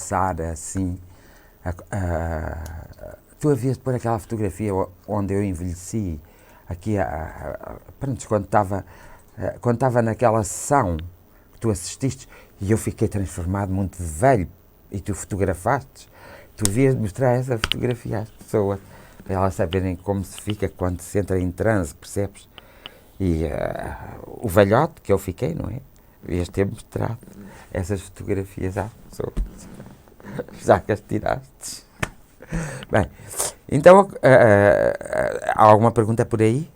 começar assim. Tu havias de pôr aquela fotografia onde eu envelheci, aqui, pronto, quando estava naquela sessão que tu assististe e eu fiquei transformado muito velho e tu fotografaste. Tu devias mostrar essa fotografia às pessoas para elas saberem como se fica quando se entra em transe, percebes? E o velhote que eu fiquei, não é? Devias ter mostrado essas fotografias às pessoas, já que as tiraste. Bem, então, há alguma pergunta por aí?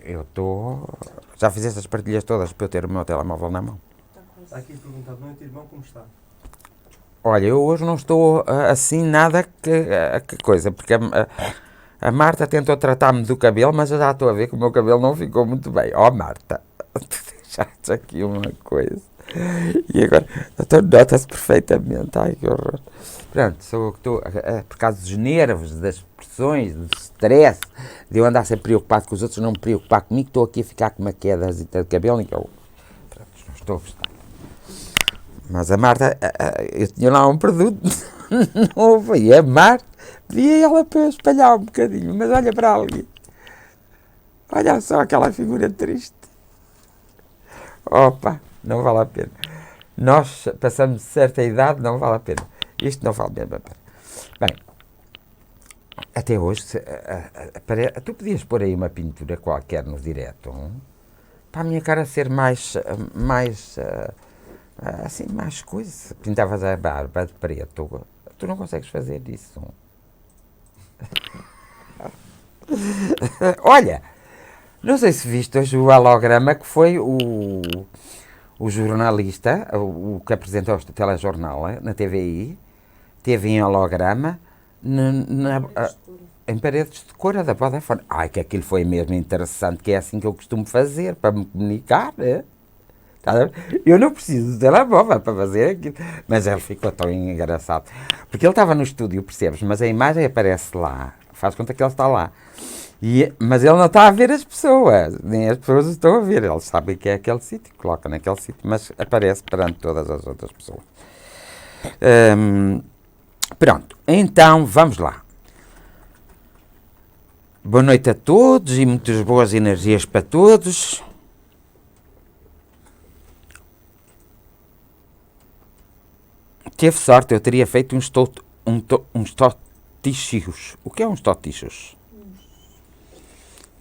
Eu estou... Já fizeste as partilhas todas para eu ter o meu telemóvel na mão. Está aqui perguntado, noite, irmão, como está? Olha, eu hoje não estou assim nada que coisa, porque a Marta tentou tratar-me do cabelo, mas eu já estou a ver que o meu cabelo não ficou muito bem. Ó, Marta, tu deixaste aqui uma coisa. E agora, então nota-se perfeitamente. Ai, que horror. Pronto, sou eu que estou, por causa dos nervos, das pressões, do stress, de eu andar sempre preocupado com os outros, não me preocupar comigo, estou aqui a ficar com uma queda de cabelo, e que eu, pronto, não estou a gostar. Mas a Marta, eu tinha lá um produto novo, e a Marta, pedia ela para eu espalhar um bocadinho, mas olha para ali. Olha só aquela figura triste. Opa, não vale a pena. Nós passamos certa idade, não vale a pena. Isto não vale mesmo a pena. Bem, até hoje, tu podias pôr aí uma pintura qualquer no direto, para a minha cara ser mais assim, mais coisas. Pintavas a barba de preto. Tu não consegues fazer isso. Olha, não sei se viste hoje o holograma que foi o jornalista, o que apresentou o telejornal na TVI, teve em holograma em paredes de cor da Vodafone. Ai, que aquilo foi mesmo interessante, que é assim que eu costumo fazer, para me comunicar, né? Eu não preciso de telemóvel para fazer aquilo. Mas ele ficou tão engraçado. Porque ele estava no estúdio, percebes? Mas a imagem aparece lá. Faz conta que ele está lá. Mas ele não está a ver as pessoas. Nem as pessoas estão a ver. Eles sabem que é aquele sítio. Coloca naquele sítio. Mas aparece perante todas as outras pessoas. Pronto. Então, vamos lá. Boa noite a todos e muitas boas energias para todos. Teve sorte, eu teria feito uns totichos. O que é uns totichos?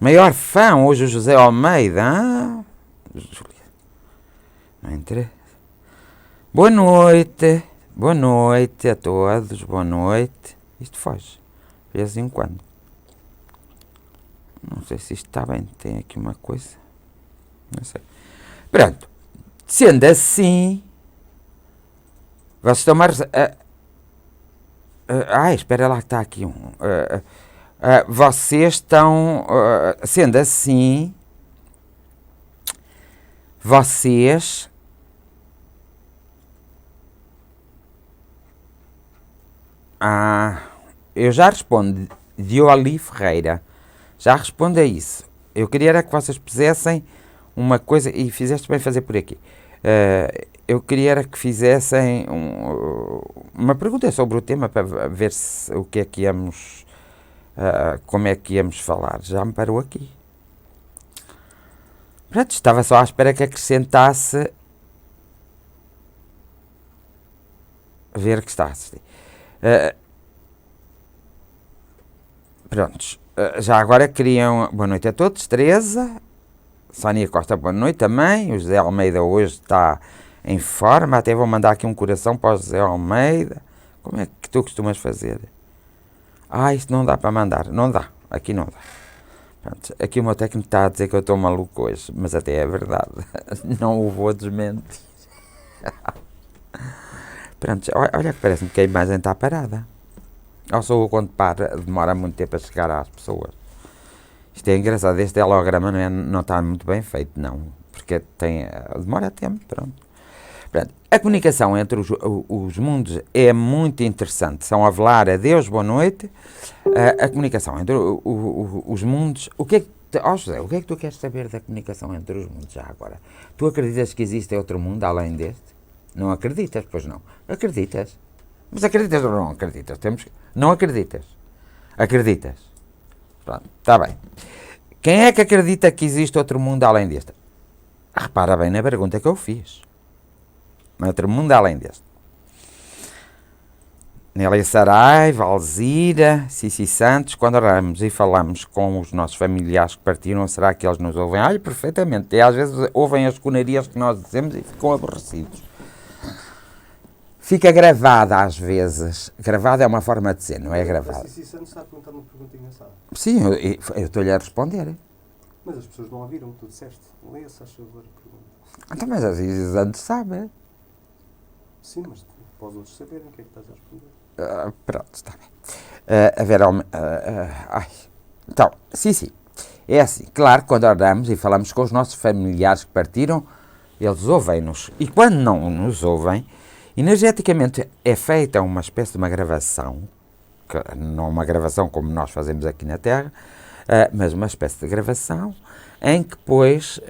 Maior fã hoje o José Almeida. Júlia. Não interessa. Boa noite a todos, boa noite. Isto foge, de vez em quando. Não sei se isto está bem, tem aqui uma coisa. Não sei. Pronto, sendo assim... Vocês estão mais... espera lá que está aqui um... vocês estão... sendo assim... Vocês... eu já respondo. Dioli Ferreira. Já respondo a isso. Eu queria era que vocês pusessem uma coisa... E fizeste bem fazer por aqui. Eu queria era que fizessem uma pergunta sobre o tema para ver o que é que íamos, como é que íamos falar. Já me parou aqui. Pronto, estava só à espera que acrescentasse. Ver que está a assistir. Prontos. Já agora queriam. Boa noite a todos. Teresa. Sónia Costa, boa noite também. O José Almeida hoje está em forma. Até vou mandar aqui um coração para o José Almeida. Como é que tu costumas fazer? Isto não dá para mandar. Não dá. Aqui não dá. Pronto. Aqui o meu técnico está a dizer que eu estou maluco hoje. Mas até é verdade. Não o vou desmentir. Pronto. Olha que parece-me que a imagem está parada. Ou sou eu quando para, demora muito tempo a chegar às pessoas. Isto é engraçado, este holograma não está muito bem feito, não. Porque demora tempo, pronto. A comunicação entre os mundos é muito interessante. São a velar a Deus, boa noite. A comunicação entre os mundos... José, o que é que tu queres saber da comunicação entre os mundos já agora? Tu acreditas que existe outro mundo além deste? Não acreditas? Pois não. Acreditas. Mas acreditas ou não acreditas? Não acreditas. Acreditas. Pronto, está bem. Quem é que acredita que existe outro mundo além deste? Repara bem na pergunta que eu fiz. Outro mundo além deste. Nélia Saraiva, Alzira, Cici Santos, quando oramos e falamos com os nossos familiares que partiram, será que eles nos ouvem? Ai, perfeitamente. E às vezes ouvem as conarias que nós dizemos e ficam aborrecidos. Fica gravada às vezes. Gravada é uma forma de dizer, não é gravada. A Cici Santos está a perguntar uma pergunta engraçada. Sim, eu estou-lhe a responder. Mas as pessoas não ouviram o que tu disseste. Leia-se, faz favor, a pergunta. Então, mas às vezes antes sabe. Sim, mas para os outros saberem o que é que estás a responder. Pronto, está bem. A ver, então, sim. É assim, claro, quando oramos e falamos com os nossos familiares que partiram, eles ouvem-nos. E quando não nos ouvem, energeticamente é feita uma espécie de uma gravação, que não uma gravação como nós fazemos aqui na Terra, mas uma espécie de gravação em que, depois,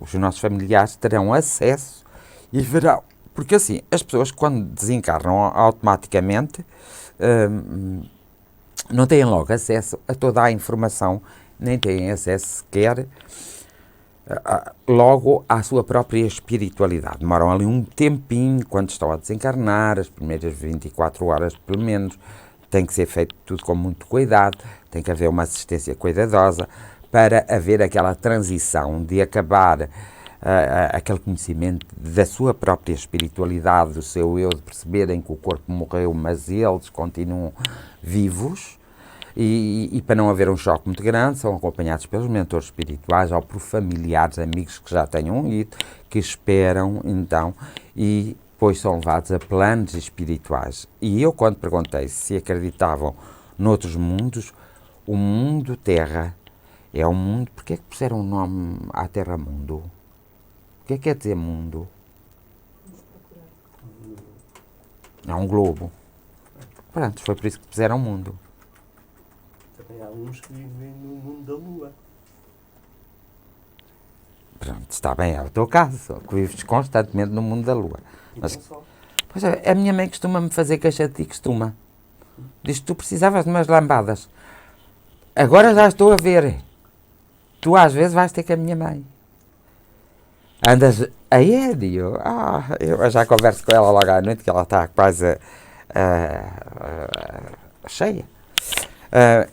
os nossos familiares terão acesso e verão. Porque assim, as pessoas quando desencarnam automaticamente não têm logo acesso a toda a informação, nem têm acesso sequer logo à sua própria espiritualidade. Demoram ali um tempinho quando estão a desencarnar, as primeiras 24 horas pelo menos, tem que ser feito tudo com muito cuidado, tem que haver uma assistência cuidadosa para haver aquela transição de acabar aquele conhecimento da sua própria espiritualidade, do seu eu, de perceberem que o corpo morreu, mas eles continuam vivos, e para não haver um choque muito grande, são acompanhados pelos mentores espirituais ou por familiares, amigos que já tenham ido, que esperam então, e depois são levados a planos espirituais. E eu, quando perguntei se acreditavam noutros mundos, o mundo Terra é um mundo. Porquê é que puseram o nome à Terra Mundo? O que é que quer dizer mundo? É um globo. Pronto, foi por isso que puseram mundo. Também há uns que vivem no mundo da Lua. Pronto, está bem, é o teu caso, que vives constantemente no mundo da Lua. E Mas, não só. pois é, a minha mãe costuma-me fazer queixa de ti, costuma. Diz que tu precisavas de umas lambadas. Agora já estou a ver. Tu às vezes vais ter com a minha mãe. Andas a Édio? Eu já converso com ela logo à noite, que ela está quase cheia.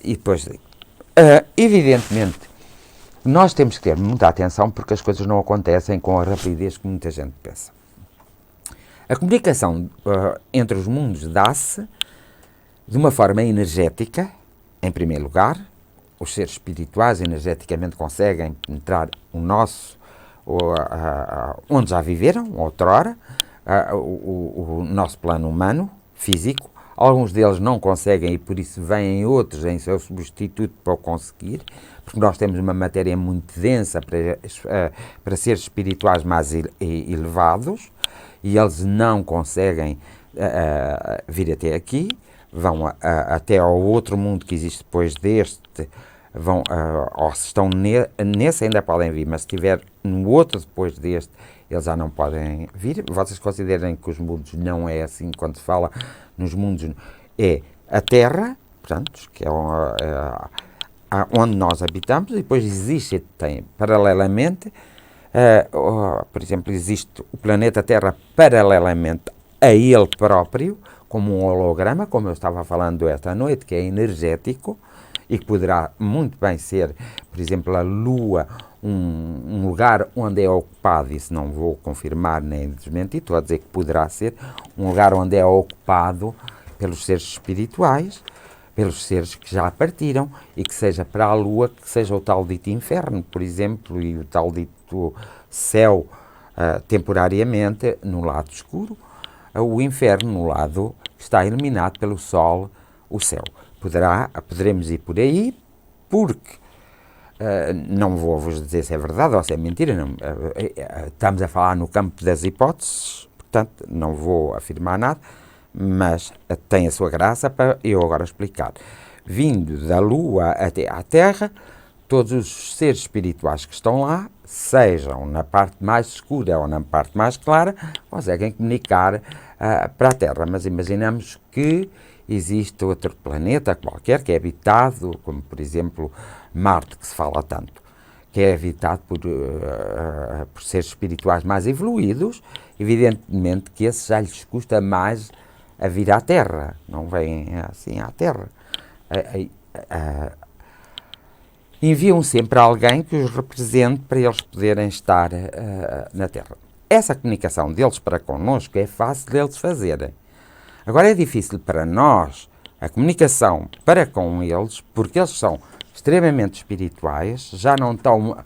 E depois digo, evidentemente, nós temos que ter muita atenção porque as coisas não acontecem com a rapidez que muita gente pensa. A comunicação entre os mundos dá-se de uma forma energética, em primeiro lugar. Os seres espirituais energeticamente conseguem penetrar o nosso, onde já viveram, outrora, o nosso plano humano, físico. Alguns deles não conseguem e por isso vêm outros em seu substituto para o conseguir, porque nós temos uma matéria muito densa para seres espirituais mais elevados e eles não conseguem vir até aqui, vão até ao outro mundo que existe depois deste, vão, ou se estão nesse ainda podem vir, mas se estiver no outro depois deste, eles já não podem vir. Vocês considerem que os mundos não é assim, quando se fala nos mundos, é a Terra, portanto, que é onde nós habitamos, e depois existe, tem paralelamente, por exemplo, existe o planeta Terra paralelamente a ele próprio, como um holograma, como eu estava falando esta noite, que é energético, e que poderá muito bem ser, por exemplo, a Lua, um lugar onde é ocupado, isso não vou confirmar nem desmentir, estou a dizer que poderá ser um lugar onde é ocupado pelos seres espirituais, pelos seres que já partiram, e que seja para a Lua, que seja o tal dito inferno, por exemplo, e o tal dito céu, temporariamente, no lado escuro, o inferno no lado que está iluminado pelo Sol, o céu. Poderemos ir por aí, porque não vou vos dizer se é verdade ou se é mentira, não, estamos a falar no campo das hipóteses, portanto não vou afirmar nada, mas tem a sua graça para eu agora explicar. Vindo da Lua até à Terra, todos os seres espirituais que estão lá sejam na parte mais escura ou na parte mais clara, conseguem comunicar para a Terra. Mas imaginamos que existe outro planeta qualquer que é habitado, como por exemplo Marte, que se fala tanto, que é habitado por seres espirituais mais evoluídos. Evidentemente que esses já lhes custa mais a vir à Terra, não vêm assim à Terra. Enviam sempre alguém que os represente para eles poderem estar na Terra. Essa comunicação deles para connosco é fácil deles fazerem. Agora é difícil para nós a comunicação para com eles, porque eles são extremamente espirituais, já não tão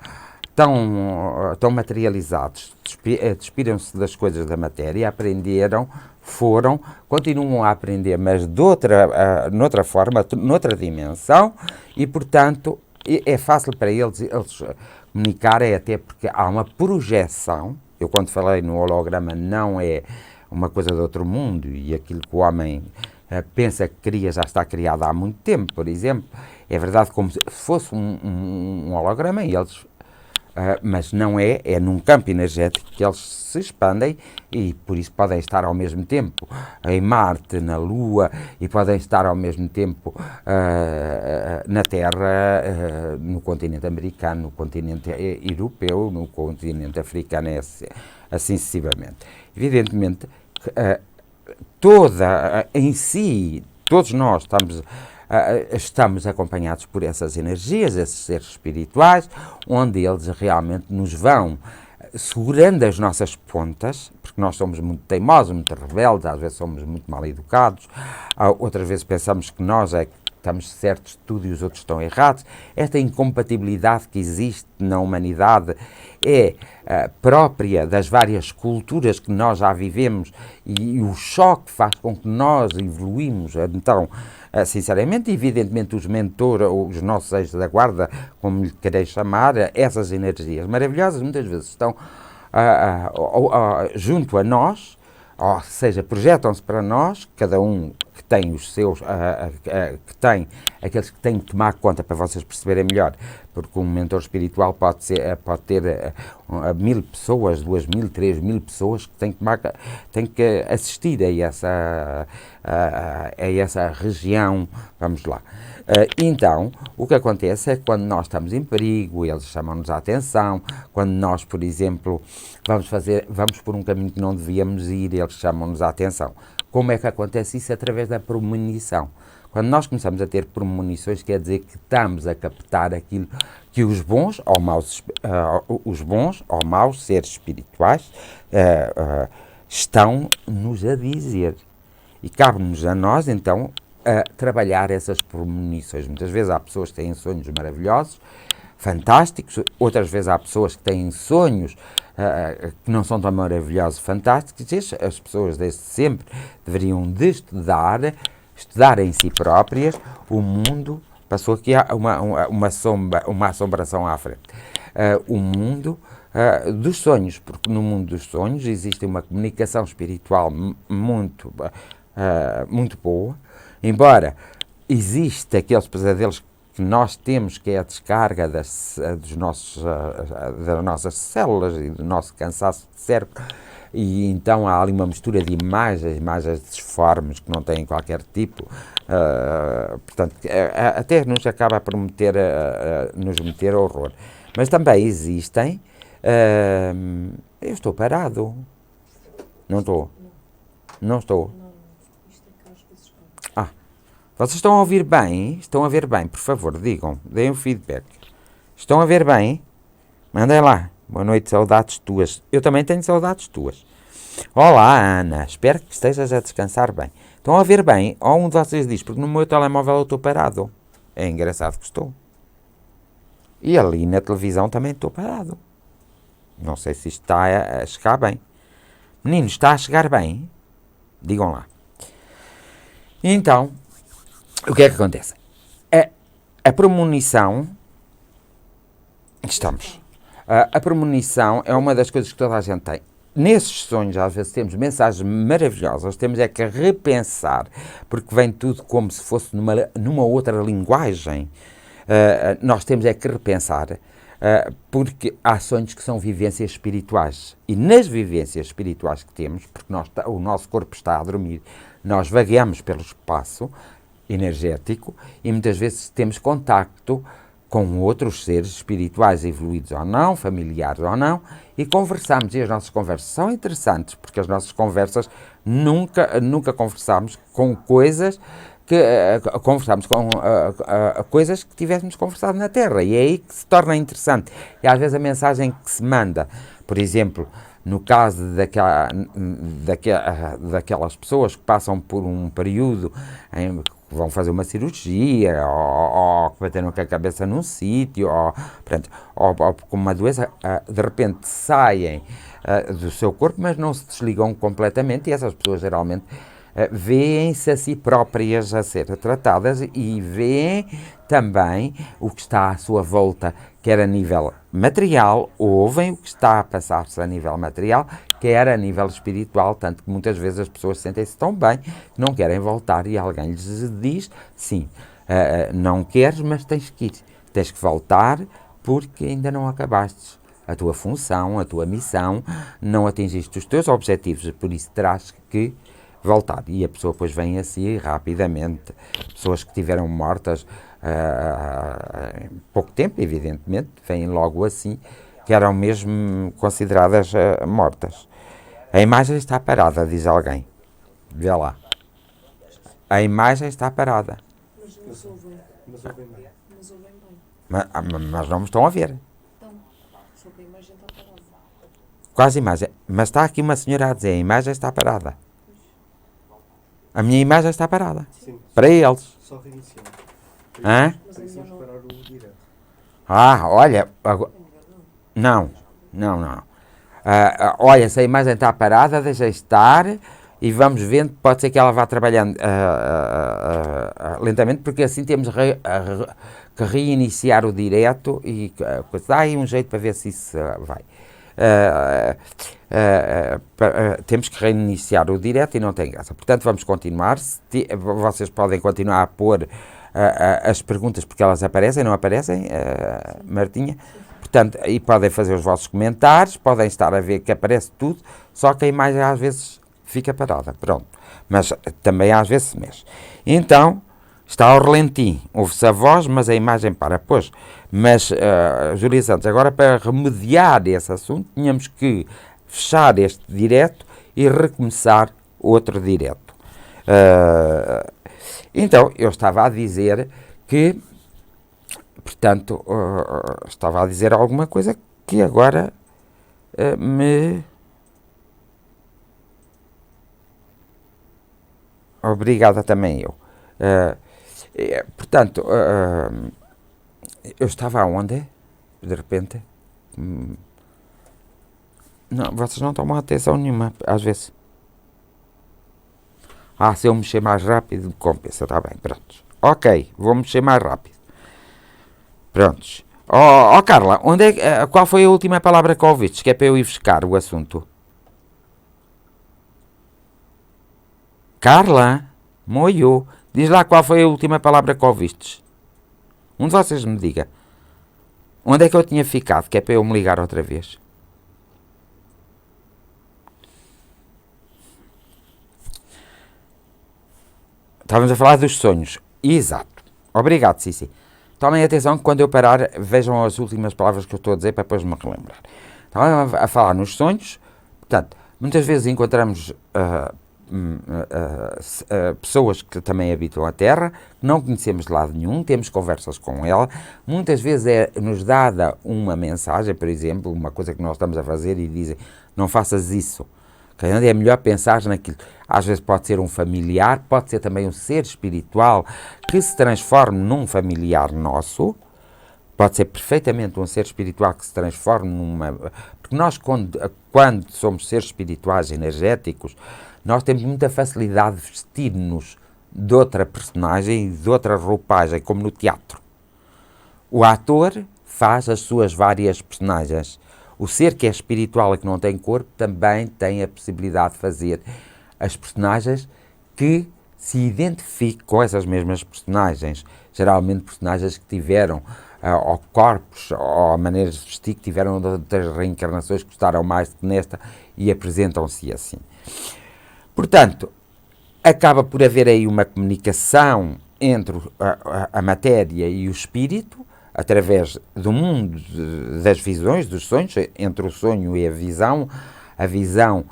materializados, despiram-se das coisas da matéria, aprenderam, continuam a aprender, mas noutra forma, noutra dimensão, e portanto é fácil para eles comunicarem, até porque há uma projeção. Eu, quando falei no holograma, não é uma coisa de outro mundo, e aquilo que o homem pensa que cria já está criado há muito tempo, por exemplo. É verdade, como se fosse um holograma, e eles, mas não é num campo energético que eles se expandem, e por isso podem estar ao mesmo tempo em Marte, na Lua, e podem estar ao mesmo tempo na Terra, no continente americano, no continente europeu, no continente africano, assim sucessivamente. Evidentemente, em si, todos nós estamos acompanhados por essas energias, esses seres espirituais, onde eles realmente nos vão segurando as nossas pontas, porque nós somos muito teimosos, muito rebeldes, às vezes somos muito mal educados, outras vezes pensamos que nós é que estamos certos de tudo e os outros estão errados. Esta incompatibilidade que existe na humanidade é própria das várias culturas que nós já vivemos, e o choque faz com que nós evoluímos. Então, sinceramente, evidentemente, os mentores, os nossos anjos da guarda, como lhe quereis chamar, essas energias maravilhosas, muitas vezes estão junto a nós, ou seja, projetam-se para nós, cada um que tem os seus, que tem aqueles que têm que tomar conta, para vocês perceberem melhor, porque um mentor espiritual pode ter 1000 pessoas, 2000, 3000 pessoas que têm que assistir a essa região, vamos lá. Então, o que acontece é que quando nós estamos em perigo, eles chamam-nos a atenção. Quando nós, por exemplo, vamos por um caminho que não devíamos ir, eles chamam-nos a atenção. Como é que acontece isso? Através da premonição. Quando nós começamos a ter premonições, quer dizer que estamos a captar aquilo que os bons ou maus seres espirituais estão-nos a dizer. E cabe-nos a nós, então, a trabalhar essas premonições. Muitas vezes há pessoas que têm sonhos maravilhosos, fantásticos, outras vezes há pessoas que têm sonhos que não são tão maravilhosos, fantásticos. As pessoas desde sempre deveriam de estudar em si próprias o mundo. Passou aqui uma assombração à frente. O mundo dos sonhos, porque no mundo dos sonhos existe uma comunicação espiritual muito boa, embora exista aqueles pesadelos que nós temos, que é a descarga das nossas células e do nosso cansaço de cérebro, e então há ali uma mistura de imagens disformes que não têm qualquer tipo, portanto, até nos acaba por nos meter horror. Mas também existem, eu estou parado, não estou. Vocês estão a ouvir bem? Estão a ver bem? Por favor, digam, deem um feedback. Estão a ver bem? Mandem lá. Boa noite, saudades tuas. Eu também tenho saudades tuas. Olá, Ana. Espero que estejas a descansar bem. Estão a ver bem? Ou um de vocês diz, porque no meu telemóvel eu estou parado. É engraçado que estou. E ali na televisão também estou parado. Não sei se isto está a chegar bem. Meninos, está a chegar bem? Digam lá. Então, o que é que acontece? A premonição... A premonição é uma das coisas que toda a gente tem. Nesses sonhos, às vezes, temos mensagens maravilhosas, temos é que repensar, porque vem tudo como se fosse numa outra linguagem. Nós temos é que repensar Porque há sonhos que são vivências espirituais. E nas vivências espirituais que temos, porque o nosso corpo está a dormir, nós vagueamos pelo espaço energético e muitas vezes temos contacto com outros seres espirituais evoluídos ou não, familiares ou não, e conversamos. E as nossas conversas são interessantes, porque as nossas conversas nunca conversamos com coisas que conversamos com coisas que tivéssemos conversado na Terra, e é aí que se torna interessante. E às vezes a mensagem que se manda, por exemplo, no caso daquelas pessoas que passam por um período em que vão fazer uma cirurgia, ou que bateram com a cabeça num sítio, ou com uma doença, de repente saem do seu corpo, mas não se desligam completamente, e essas pessoas geralmente veem-se a si próprias a ser tratadas e veem também o que está à sua volta, quer a nível material, ouvem o que está a passar-se a nível material, quer a nível espiritual, tanto que muitas vezes as pessoas sentem-se tão bem que não querem voltar e alguém lhes diz, sim, não queres, mas tens que ir, tens que voltar porque ainda não acabaste a tua função, a tua missão, não atingiste os teus objetivos, por isso terás que voltar. E a pessoa depois vem assim rapidamente. Pessoas que tiveram mortas em pouco tempo, evidentemente, vêm logo assim, que eram mesmo consideradas mortas. A imagem está parada, diz alguém. Vê lá. A imagem está parada. Mas ouvem bem. Mas não me estão a ver. Então, sobre a imagem está parada. Quase a imagem. Mas está aqui uma senhora a dizer, a imagem está parada. A minha imagem está parada. Sim. Para eles. Só reiniciar. Hã? Precisamos parar o direto. Olha. Não. Olha, se a imagem está parada, deixa estar e vamos vendo. Pode ser que ela vá trabalhando lentamente, porque assim temos que reiniciar o direto e dá aí um jeito para ver se isso vai. Temos que reiniciar o direto e não tem graça. Portanto, vamos continuar. Vocês podem continuar a pôr as perguntas, porque elas aparecem, não aparecem, Martinha? Portanto, e podem fazer os vossos comentários, podem estar a ver que aparece tudo, só que a imagem às vezes fica parada, pronto. Mas também às vezes se mexe. Então, está ao relentim, ouve-se a voz, mas a imagem para. Pois, mas, Júlia Santos, agora para remediar esse assunto, tínhamos que fechar este direto e recomeçar outro direto. Então, eu estava a dizer que, portanto, estava a dizer alguma coisa que agora me... Obrigada também eu. Portanto, eu estava aonde? De repente? Não, vocês não tomam atenção nenhuma, às vezes. Se eu mexer mais rápido, compensa, está bem, pronto. Ok, vou mexer mais rápido. Prontos. Carla, qual foi a última palavra que ouviste? Que é para eu ir buscar o assunto. Carla, moio, diz lá qual foi a última palavra que ouvistes. Um de vocês me diga. Onde é que eu tinha ficado? Que é para eu me ligar outra vez. Estávamos a falar dos sonhos. Exato. Obrigado, Cici. Tomem atenção que quando eu parar, vejam as últimas palavras que eu estou a dizer para depois me relembrar. Estávamos a falar nos sonhos. Portanto, muitas vezes encontramos pessoas que também habitam a Terra, que não conhecemos de lado nenhum, temos conversas com ela. Muitas vezes nos dada uma mensagem, por exemplo, uma coisa que nós estamos a fazer e dizem, não faças isso. É melhor pensar naquilo. Às vezes pode ser um familiar, pode ser também um ser espiritual que se transforme num familiar nosso. Pode ser perfeitamente um ser espiritual que se transforme numa... Porque nós, quando somos seres espirituais energéticos, nós temos muita facilidade de vestir-nos de outra personagem, de outra roupagem, como no teatro. O ator faz as suas várias personagens. O ser que é espiritual e que não tem corpo também tem a possibilidade de fazer as personagens que se identifiquem com essas mesmas personagens. geralmente personagens que tiveram, ou corpos, ou maneiras de vestir, que tiveram outras reencarnações que gostaram mais do que nesta e apresentam-se assim. Portanto, acaba por haver aí uma comunicação entre a matéria e o espírito, através do mundo das visões, dos sonhos, entre o sonho e a visão. A visão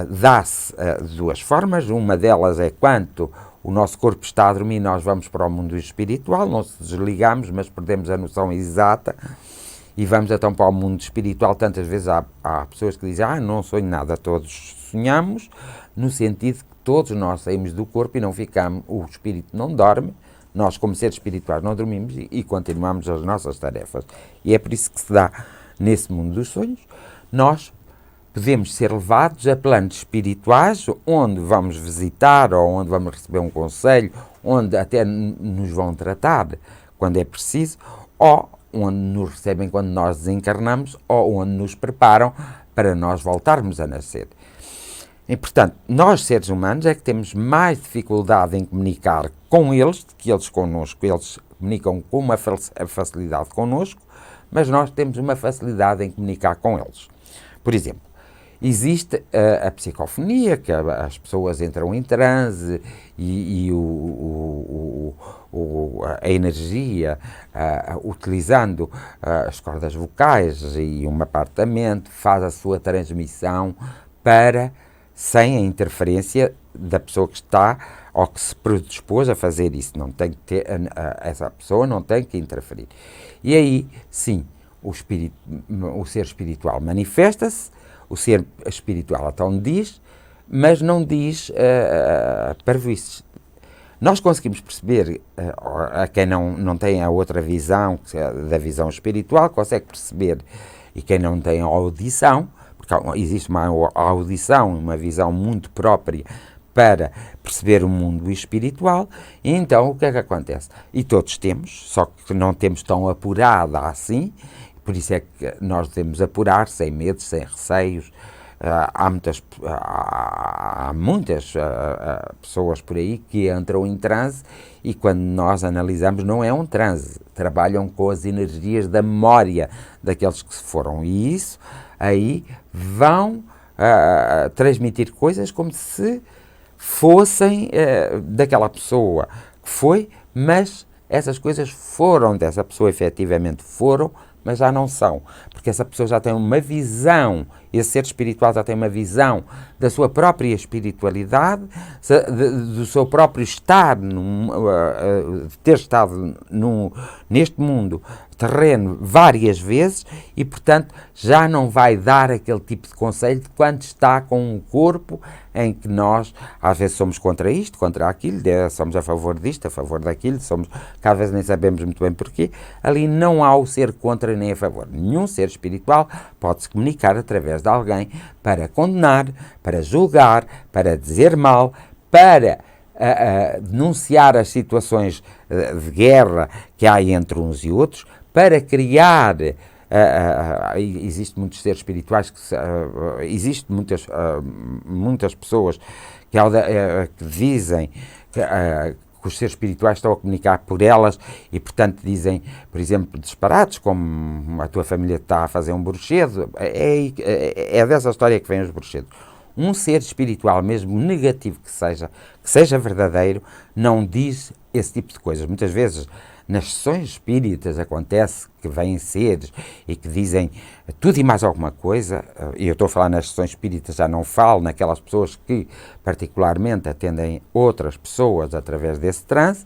dá-se de duas formas. Uma delas é quando o nosso corpo está a dormir, nós vamos para o mundo espiritual, não se desligamos, mas perdemos a noção exata e vamos então para o mundo espiritual. Tantas vezes há pessoas que dizem, não sonho nada, todos sonhamos, no sentido que todos nós saímos do corpo e não ficamos, o espírito não dorme, nós como seres espirituais não dormimos e continuamos as nossas tarefas. E é por isso que se dá nesse mundo dos sonhos, nós podemos ser levados a planos espirituais, onde vamos visitar, ou onde vamos receber um conselho, onde até nos vão tratar quando é preciso, ou onde nos recebem quando nós desencarnamos, ou onde nos preparam para nós voltarmos a nascer. E, portanto, nós, seres humanos, é que temos mais dificuldade em comunicar com eles do que eles connosco. Eles comunicam com uma facilidade connosco, mas nós temos uma facilidade em comunicar com eles. Por exemplo, existe a psicofonia, que as pessoas entram em transe e a energia, utilizando as cordas vocais e uma parte da mente, faz a sua transmissão sem a interferência da pessoa que está ou que se predispôs a fazer isso. Não tem que ter, essa pessoa não tem que interferir. E aí, sim, o ser espiritual manifesta-se. O ser espiritual então diz, mas não diz parvoíces. Nós conseguimos perceber, a quem não tem a outra visão, da visão espiritual, consegue perceber, e quem não tem a audição, porque existe uma audição, uma visão muito própria para perceber o mundo espiritual, e então o que é que acontece? E todos temos, só que não temos tão apurada assim. Por isso é que nós devemos apurar, sem medos, sem receios. Há muitas pessoas por aí que entram em transe e quando nós analisamos não é um transe, trabalham com as energias da memória daqueles que se foram e isso aí vão transmitir coisas como se fossem daquela pessoa que foi, mas essas coisas foram dessa pessoa, efetivamente foram, mas já não são, porque essa pessoa já tem uma visão, esse ser espiritual já tem uma visão da sua própria espiritualidade, do seu próprio estar, de ter estado neste mundo terreno várias vezes e, portanto, já não vai dar aquele tipo de conselho de quando está com um corpo em que nós, às vezes, somos contra isto, contra aquilo, somos a favor disto, a favor daquilo, que às vezes nem sabemos muito bem porquê. Ali não há o ser contra nem a favor. Nenhum ser espiritual pode se comunicar através de alguém para condenar, para julgar, para dizer mal, para denunciar as situações de guerra que há entre uns e outros, para criar, existem muitos seres espirituais, existem muitas pessoas que dizem que os seres espirituais estão a comunicar por elas e, portanto, dizem, por exemplo, disparados, como a tua família está a fazer um bruxedo. É dessa história que vem os bruxedos. Um ser espiritual, mesmo negativo que seja verdadeiro, não diz esse tipo de coisas. Muitas vezes, nas sessões espíritas, acontece que vêm seres e que dizem tudo e mais alguma coisa, e eu estou a falar nas sessões espíritas, já não falo naquelas pessoas que particularmente atendem outras pessoas através desse transe,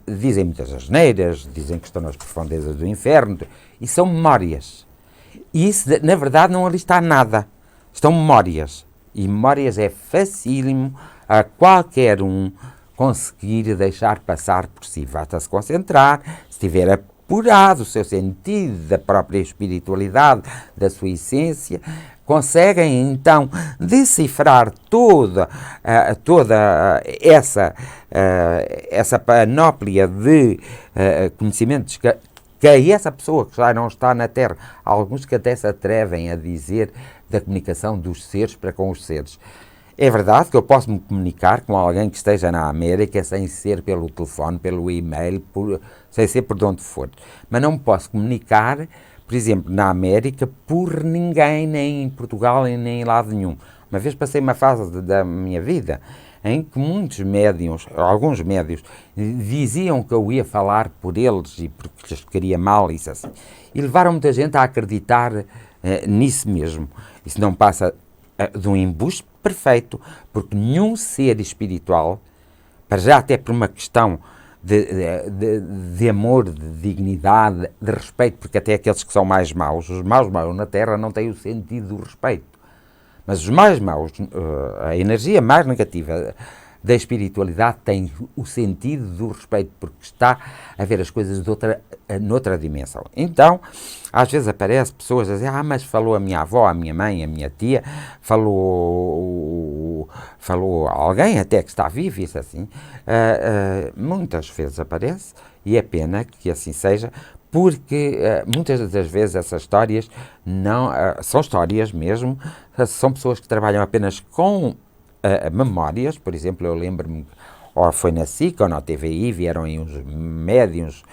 dizem muitas asneiras, dizem que estão nas profundezas do inferno, e são memórias. E isso, na verdade, não ali está nada. Estão memórias. E memórias é facílimo a qualquer um conseguir deixar passar por si. Basta-se concentrar, se tiver apurado o seu sentido da própria espiritualidade, da sua essência, conseguem então decifrar toda essa panóplia de conhecimentos que essa pessoa que já não está na Terra, há alguns que até se atrevem a dizer da comunicação dos seres para com os seres. É verdade que eu posso me comunicar com alguém que esteja na América sem ser pelo telefone, pelo e-mail, sem ser por onde for. Mas não me posso comunicar, por exemplo, na América, por ninguém, nem em Portugal, nem em lado nenhum. Uma vez passei uma fase da minha vida em que muitos médiuns, alguns médios, diziam que eu ia falar por eles e porque lhes queria mal, isso assim. E levaram muita gente a acreditar nisso mesmo. Isso não passa de um embuste perfeito, porque nenhum ser espiritual, para já até por uma questão de amor, de dignidade, de respeito, porque até aqueles que são mais maus, os maus na Terra não têm o sentido do respeito. Mas os mais maus, a energia mais negativa da espiritualidade tem o sentido do respeito, porque está a ver as coisas noutra dimensão. Então, às vezes aparecem pessoas a dizer, mas falou a minha avó, a minha mãe, a minha tia, falou alguém até que está vivo, isso assim. Muitas vezes aparece, e é pena que assim seja, porque muitas das vezes essas histórias não são histórias mesmo, são pessoas que trabalham apenas com memórias. Por exemplo, eu lembro-me, ou foi na SIC ou na TVI, vieram aí uns médiuns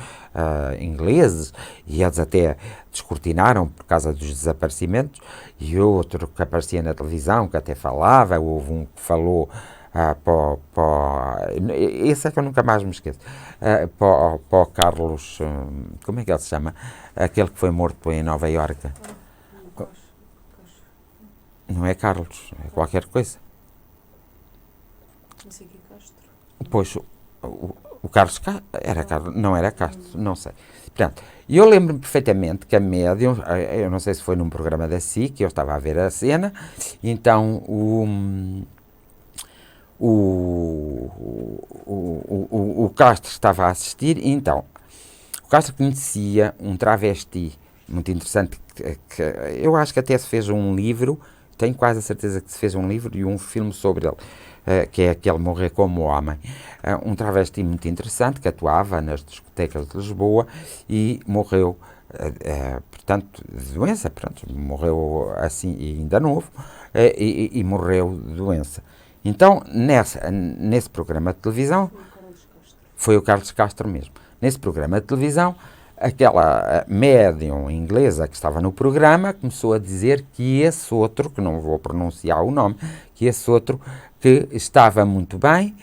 ingleses e eles até descortinaram por causa dos desaparecimentos, e outro que aparecia na televisão que até falava, houve um que falou esse é que eu nunca mais me esqueço, para o Carlos, como é que ele se chama? Aquele que foi morto em Nova Iorque. Não é Carlos, é qualquer coisa. Não sei que Castro. Pois, o Carlos era Carlos, não era Castro, não sei. Portanto, eu lembro-me perfeitamente que a médium, eu não sei se foi num programa da SIC, eu estava a ver a cena, então o Castro estava a assistir, e então o Castro conhecia um travesti muito interessante, que eu acho que até se fez um livro, tenho quase a certeza que se fez um livro e um filme sobre ele, que é aquele Morrer como Homem. Um travesti muito interessante que atuava nas discotecas de Lisboa e morreu, portanto, de doença, pronto, morreu assim, ainda novo, e morreu de doença. Então, nesse programa de televisão, foi o Carlos Castro mesmo. Nesse programa de televisão, aquela médium inglesa que estava no programa começou a dizer que esse outro, que não vou pronunciar o nome, que esse outro que estava muito bem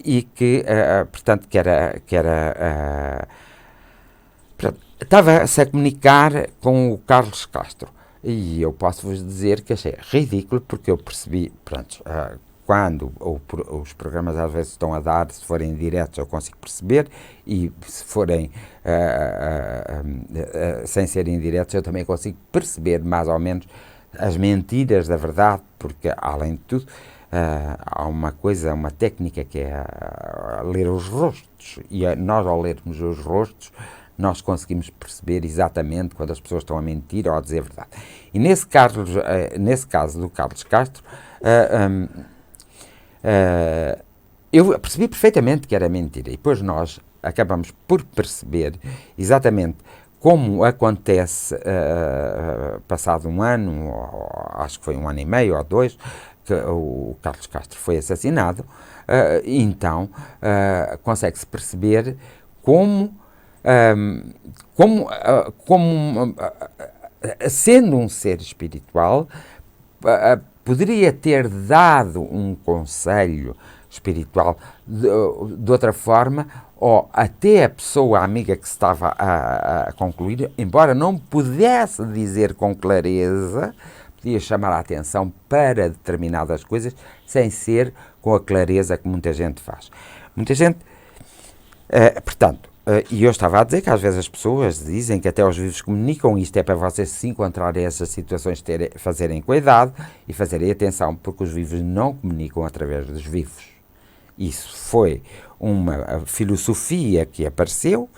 e que, portanto, estava-se a comunicar com o Carlos Castro. E eu posso-vos dizer que achei ridículo, porque eu percebi, pronto, quando os programas às vezes estão a dar, se forem diretos eu consigo perceber, e se forem sem serem diretos eu também consigo perceber mais ou menos as mentiras da verdade, porque além de tudo há uma coisa, uma técnica que é ler os rostos, e nós ao lermos os rostos nós conseguimos perceber exatamente quando as pessoas estão a mentir ou a dizer a verdade. E nesse caso do Carlos Castro, eu percebi perfeitamente que era mentira, e depois nós acabamos por perceber exatamente como acontece, passado um ano, ou acho que foi um ano e meio ou dois, que o Carlos Castro foi assassinado, então consegue-se perceber como sendo um ser espiritual, poderia ter dado um conselho espiritual de outra forma, ou até a pessoa amiga que estava a concluir, embora não pudesse dizer com clareza, podia chamar a atenção para determinadas coisas, sem ser com a clareza que muita gente faz. Muita gente, portanto, e eu estava a dizer que às vezes as pessoas dizem que até os vivos comunicam, isto é para vocês se encontrarem essas situações, fazerem cuidado e fazerem atenção, porque os vivos não comunicam através dos vivos. Isso foi uma filosofia que apareceu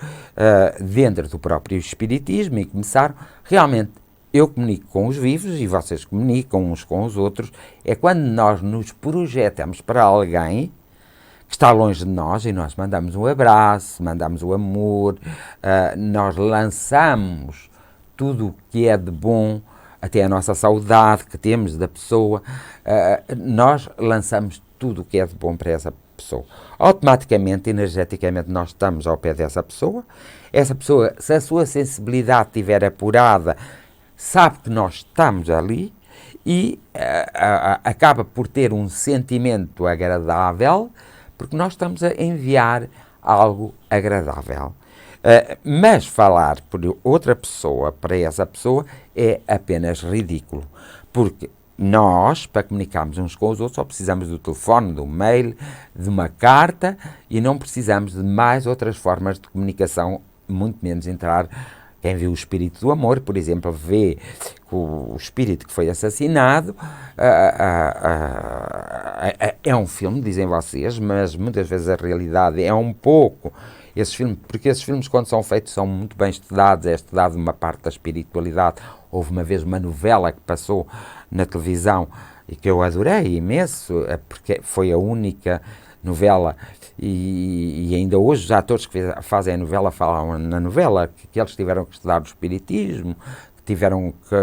dentro do próprio espiritismo, e começaram, realmente, eu comunico com os vivos e vocês comunicam uns com os outros, é quando nós nos projetamos para alguém que está longe de nós, e nós mandamos um abraço, mandamos o amor, nós lançamos tudo o que é de bom até a nossa saudade que temos da pessoa, nós lançamos tudo o que é de bom para essa pessoa. Automaticamente, energeticamente, nós estamos ao pé dessa pessoa. Essa pessoa, se a sua sensibilidade estiver apurada, sabe que nós estamos ali e acaba por ter um sentimento agradável, porque nós estamos a enviar algo agradável. Mas falar por outra pessoa para essa pessoa é apenas ridículo, porque nós, para comunicarmos uns com os outros, só precisamos do telefone, do mail, de uma carta e não precisamos de mais outras formas de comunicação, muito menos entrar. Quem vê o Espírito do Amor, por exemplo, vê o espírito que foi assassinado. É um filme, dizem vocês, mas muitas vezes a realidade é um pouco esses filmes, porque esses filmes, quando são feitos, são muito bem estudados, é estudado uma parte da espiritualidade. Houve uma vez uma novela que passou na televisão e que eu adorei imenso, porque foi a única novela, e ainda hoje os atores que fazem a novela falam na novela que eles tiveram que estudar o espiritismo, que tiveram que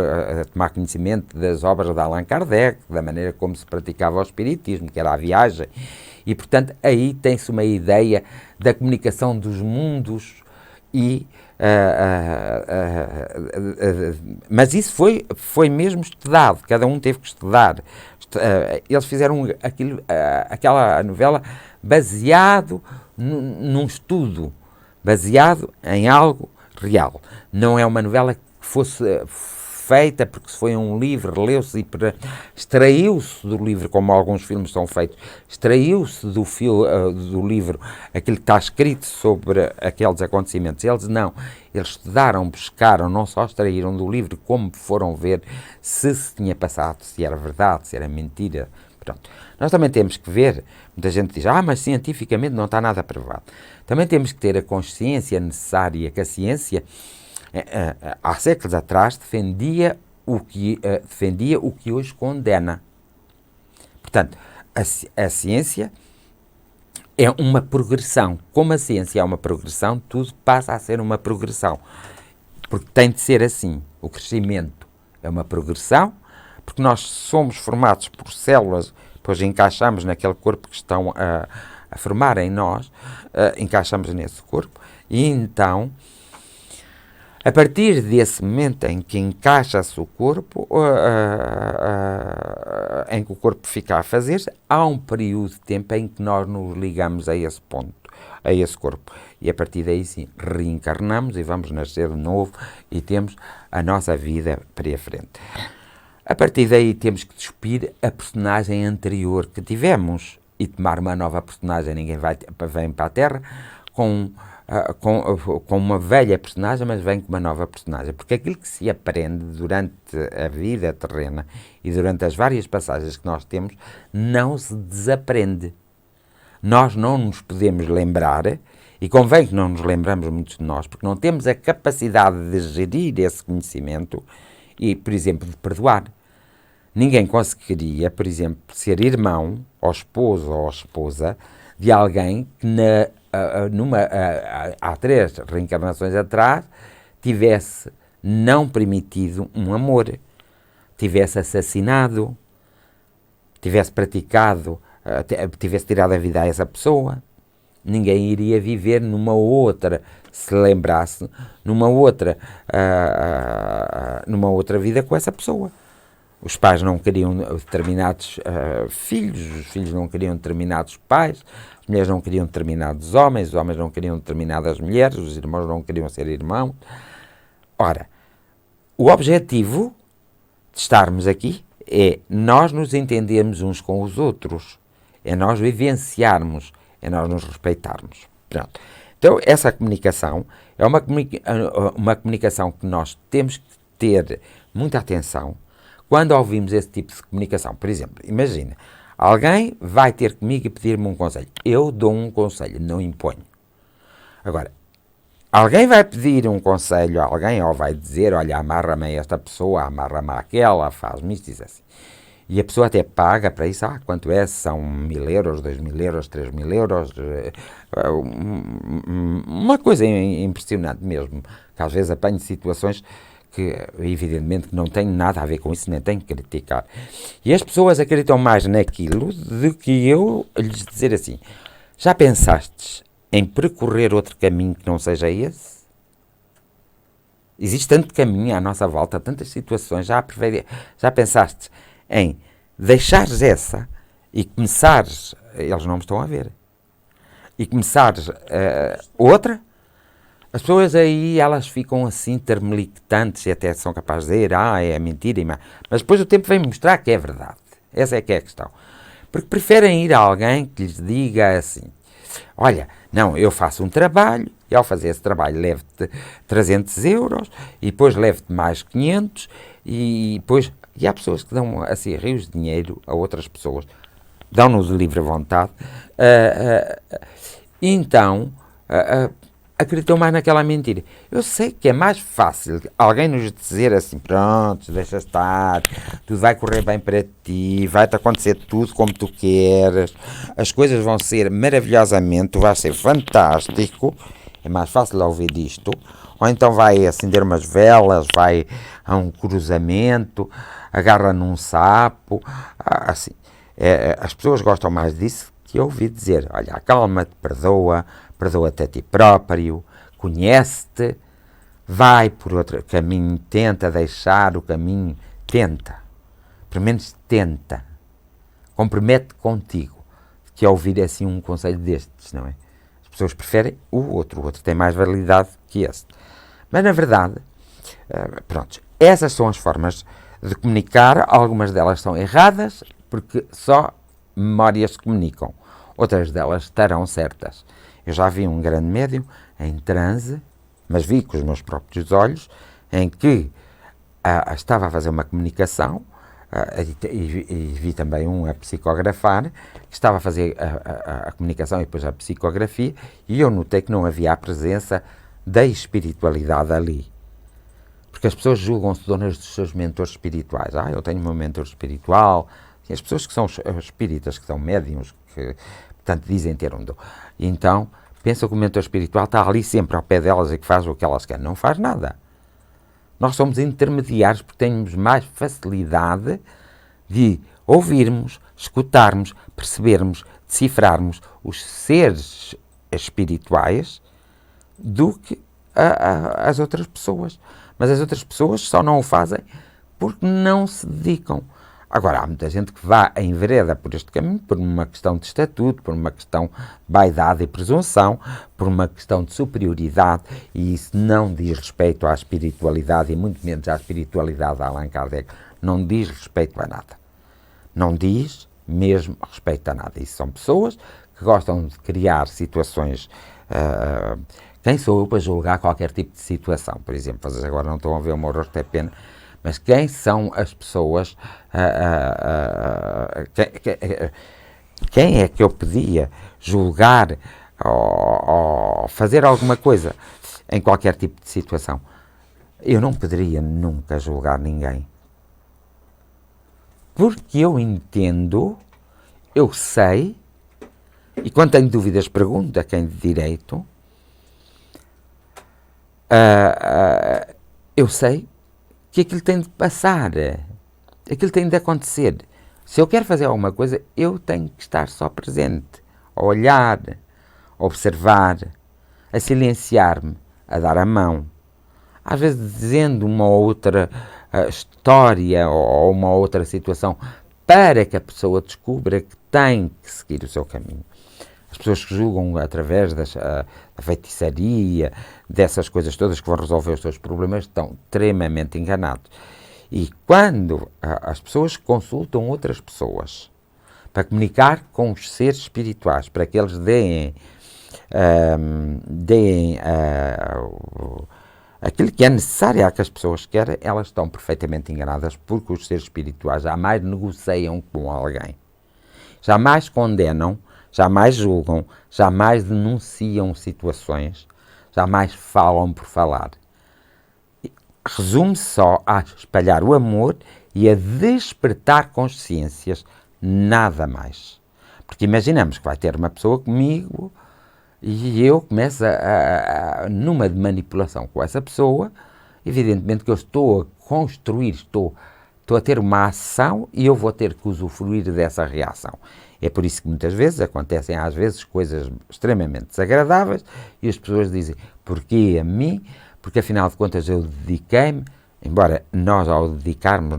tomar conhecimento das obras de Allan Kardec, da maneira como se praticava o espiritismo, que era a viagem, e portanto aí tem-se uma ideia da comunicação dos mundos e mas isso foi mesmo estudado, cada um teve que estudar. Eles fizeram aquela novela baseado num estudo, baseado em algo real. Não é uma novela que fosse feita porque se foi um livro, leu-se e extraiu-se do livro, como alguns filmes são feitos, extraiu-se do livro aquilo que está escrito sobre aqueles acontecimentos. Eles não, eles estudaram, buscaram, não só extraíram do livro, como foram ver se tinha passado, se era verdade, se era mentira. Pronto. Nós também temos que ver, muita gente diz, mas cientificamente não está nada provado. Também temos que ter a consciência necessária que a ciência, há séculos atrás, defendia o que hoje condena. Portanto, a ciência é uma progressão. Como a ciência é uma progressão, tudo passa a ser uma progressão. Porque tem de ser assim. O crescimento é uma progressão, porque nós somos formados por células, depois encaixamos naquele corpo que estão a formar em nós, encaixamos nesse corpo, e então, a partir desse momento em que encaixa-se o corpo, em que o corpo fica a fazer-se, há um período de tempo em que nós nos ligamos a esse ponto, a esse corpo. E a partir daí, sim, reencarnamos e vamos nascer de novo e temos a nossa vida para a frente. A partir daí temos que despir a personagem anterior que tivemos e tomar uma nova personagem. Ninguém vem para a Terra com uma velha personagem, mas vem com uma nova personagem. Porque aquilo que se aprende durante a vida terrena e durante as várias passagens que nós temos, não se desaprende. Nós não nos podemos lembrar, e convém que não nos lembramos muito de nós, porque não temos a capacidade de gerir esse conhecimento e, por exemplo, de perdoar. Ninguém conseguiria, por exemplo, ser irmão, ou esposo ou esposa, de alguém que há 3 reencarnações atrás tivesse não permitido um amor, tivesse assassinado, tivesse praticado, tivesse tirado a vida a essa pessoa. Ninguém iria viver numa outra, se lembrasse, numa outra vida com essa pessoa. Os pais não queriam determinados filhos, os filhos não queriam determinados pais, as mulheres não queriam determinados homens, os homens não queriam determinadas mulheres, os irmãos não queriam ser irmãos. Ora, o objetivo de estarmos aqui é nós nos entendermos uns com os outros, é nós vivenciarmos, é nós nos respeitarmos. Pronto. Então, essa comunicação é uma comunicação que nós temos que ter muita atenção quando ouvimos esse tipo de comunicação. Por exemplo, imagina, alguém vai ter comigo e pedir-me um conselho. Eu dou um conselho, não imponho. Agora, alguém vai pedir um conselho a alguém, ou vai dizer, olha, amarra-me a esta pessoa, amarra-me àquela, faz-me isto, diz assim. E a pessoa até paga para isso, quanto é? São 1.000 euros, 2.000 euros, 3.000 euros, uma coisa impressionante mesmo, que às vezes apanho situações que evidentemente não tenho nada a ver com isso, nem tenho que criticar. E as pessoas acreditam mais naquilo do que eu lhes dizer assim, já pensastes em percorrer outro caminho que não seja esse? Existe tanto caminho à nossa volta, tantas situações, já pensaste em deixares e começares, eles não me estão a ver, e começares outra? As pessoas aí, elas ficam assim termelicantes e até são capazes de dizer, é mentira, mas depois o tempo vem mostrar que é verdade. Essa é que é a questão. Porque preferem ir a alguém que lhes diga assim, olha, não, eu faço um trabalho, e ao fazer esse trabalho levo-te 300 euros, e depois levo-te mais 500, e depois... E há pessoas que dão assim rios de dinheiro a outras pessoas, dão-nos de livre vontade, então acreditam mais naquela mentira. Eu sei que é mais fácil alguém nos dizer assim, pronto, deixa estar, tudo vai correr bem para ti, vai-te acontecer tudo como tu queres, as coisas vão ser maravilhosamente, tu vais ser fantástico. É mais fácil ouvir disto. Ou então vai acender umas velas, vai a um cruzamento, agarra num sapo, assim. As pessoas gostam mais disso que ouvir dizer, olha, acalma-te, perdoa-te a ti próprio, conhece-te, vai por outro caminho, tenta deixar o caminho, tenta, pelo menos tenta, compromete contigo, que é ouvir assim um conselho destes, não é? As pessoas preferem o outro tem mais validade que esse. Mas na verdade, pronto, essas são as formas de comunicar, algumas delas são erradas, porque só memórias se comunicam, outras delas estarão certas. Eu já vi um grande médium em transe, mas vi com os meus próprios olhos, em que estava a fazer uma comunicação, e vi também um a psicografar, que estava a fazer a comunicação e depois a psicografia, e eu notei que não havia a presença da espiritualidade ali. Porque as pessoas julgam-se donas dos seus mentores espirituais. Eu tenho o meu mentor espiritual. E as pessoas que são espíritas, que são médiums, que, portanto, dizem ter um dom. E então, pensam que o mentor espiritual está ali sempre ao pé delas e que faz o que elas querem. Não faz nada. Nós somos intermediários porque temos mais facilidade de ouvirmos, escutarmos, percebermos, decifrarmos os seres espirituais do que as outras pessoas. Mas as outras pessoas só não o fazem porque não se dedicam. Agora, há muita gente que vá em vereda por este caminho por uma questão de estatuto, por uma questão de vaidade e presunção, por uma questão de superioridade, e isso não diz respeito à espiritualidade, e muito menos à espiritualidade de Allan Kardec, não diz respeito a nada. Não diz mesmo respeito a nada. Isso são pessoas que gostam de criar situações... quem sou eu para julgar qualquer tipo de situação? Por exemplo, vocês agora não estão a ver o meu rosto, é pena, mas quem são as pessoas, quem é que eu podia julgar ou fazer alguma coisa em qualquer tipo de situação? Eu não poderia nunca julgar ninguém. Porque eu entendo, eu sei, e quando tenho dúvidas pergunto a quem de direito, eu sei que aquilo tem de passar, aquilo tem de acontecer. Se eu quero fazer alguma coisa, eu tenho que estar só presente, a olhar, a observar, a silenciar-me, a dar a mão. Às vezes dizendo uma ou outra história ou uma outra situação para que a pessoa descubra que tem que seguir o seu caminho. As pessoas que julgam através da feitiçaria, dessas coisas todas que vão resolver os seus problemas, estão extremamente enganados. E quando as pessoas consultam outras pessoas para comunicar com os seres espirituais, para que eles deem aquilo que é necessário a que as pessoas querem, elas estão perfeitamente enganadas, porque os seres espirituais jamais negociam com alguém, jamais condenam, jamais julgam, jamais denunciam situações, jamais falam por falar. Resume-se só a espalhar o amor e a despertar consciências, nada mais. Porque imaginamos que vai ter uma pessoa comigo e eu começo numa manipulação com essa pessoa evidentemente que eu estou a construir, estou a ter uma ação e eu vou ter que usufruir dessa reação. É por isso que muitas vezes acontecem, às vezes, coisas extremamente desagradáveis e as pessoas dizem, porquê a mim? Porque afinal de contas eu dediquei-me, embora nós ao dedicarmos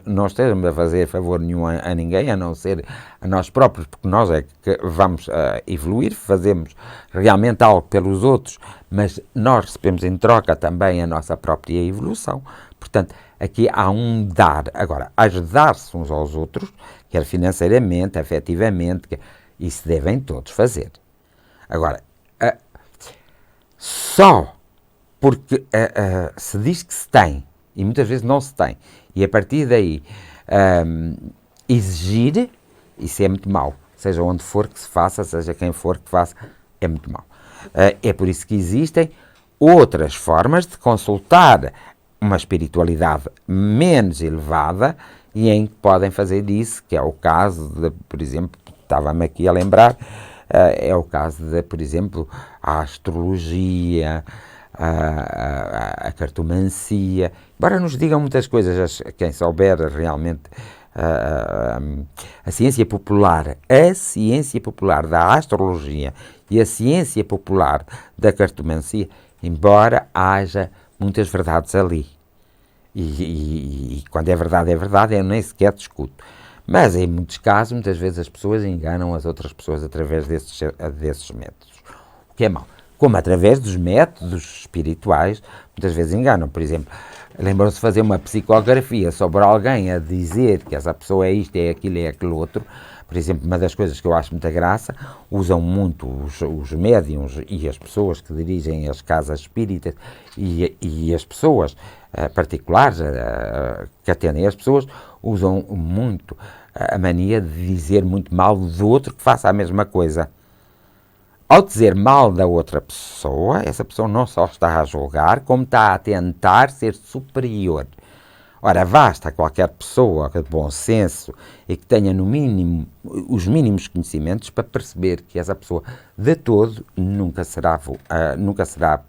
não estejamos a fazer favor nenhum a ninguém, a não ser a nós próprios, porque nós é que vamos evoluir, fazemos realmente algo pelos outros, mas nós recebemos em troca também a nossa própria evolução. Portanto, aqui há um dar. Agora, ajudar-se uns aos outros, quer financeiramente, afetivamente, isso devem todos fazer. Agora, só porque se diz que se tem, e muitas vezes não se tem, e a partir daí exigir, isso é muito mau. Seja onde for que se faça, seja quem for que faça, é muito mau. É por isso que existem outras formas de consultar uma espiritualidade menos elevada e em que podem fazer isso, que é o caso de, por exemplo, estava-me aqui a lembrar, é o caso de, por exemplo, a astrologia, a cartomancia, embora nos digam muitas coisas, quem souber realmente a ciência popular da astrologia e a ciência popular da cartomancia, embora haja muitas verdades ali. E quando é verdade, eu nem sequer discuto. Mas em muitos casos, muitas vezes as pessoas enganam as outras pessoas através desses métodos. O que é mau. Como através dos métodos espirituais, muitas vezes enganam. Por exemplo, lembram-se de fazer uma psicografia sobre alguém a dizer que essa pessoa é isto, é aquilo outro. Por exemplo, uma das coisas que eu acho muita graça, usam muito os médiums e as pessoas que dirigem as casas espíritas e as pessoas particulares que atendem as pessoas, usam muito a mania de dizer muito mal do outro que faça a mesma coisa. Ao dizer mal da outra pessoa, essa pessoa não só está a julgar, como está a tentar ser superior. Ora, basta qualquer pessoa de bom senso e que tenha no mínimo os mínimos conhecimentos para perceber que essa pessoa de todo nunca será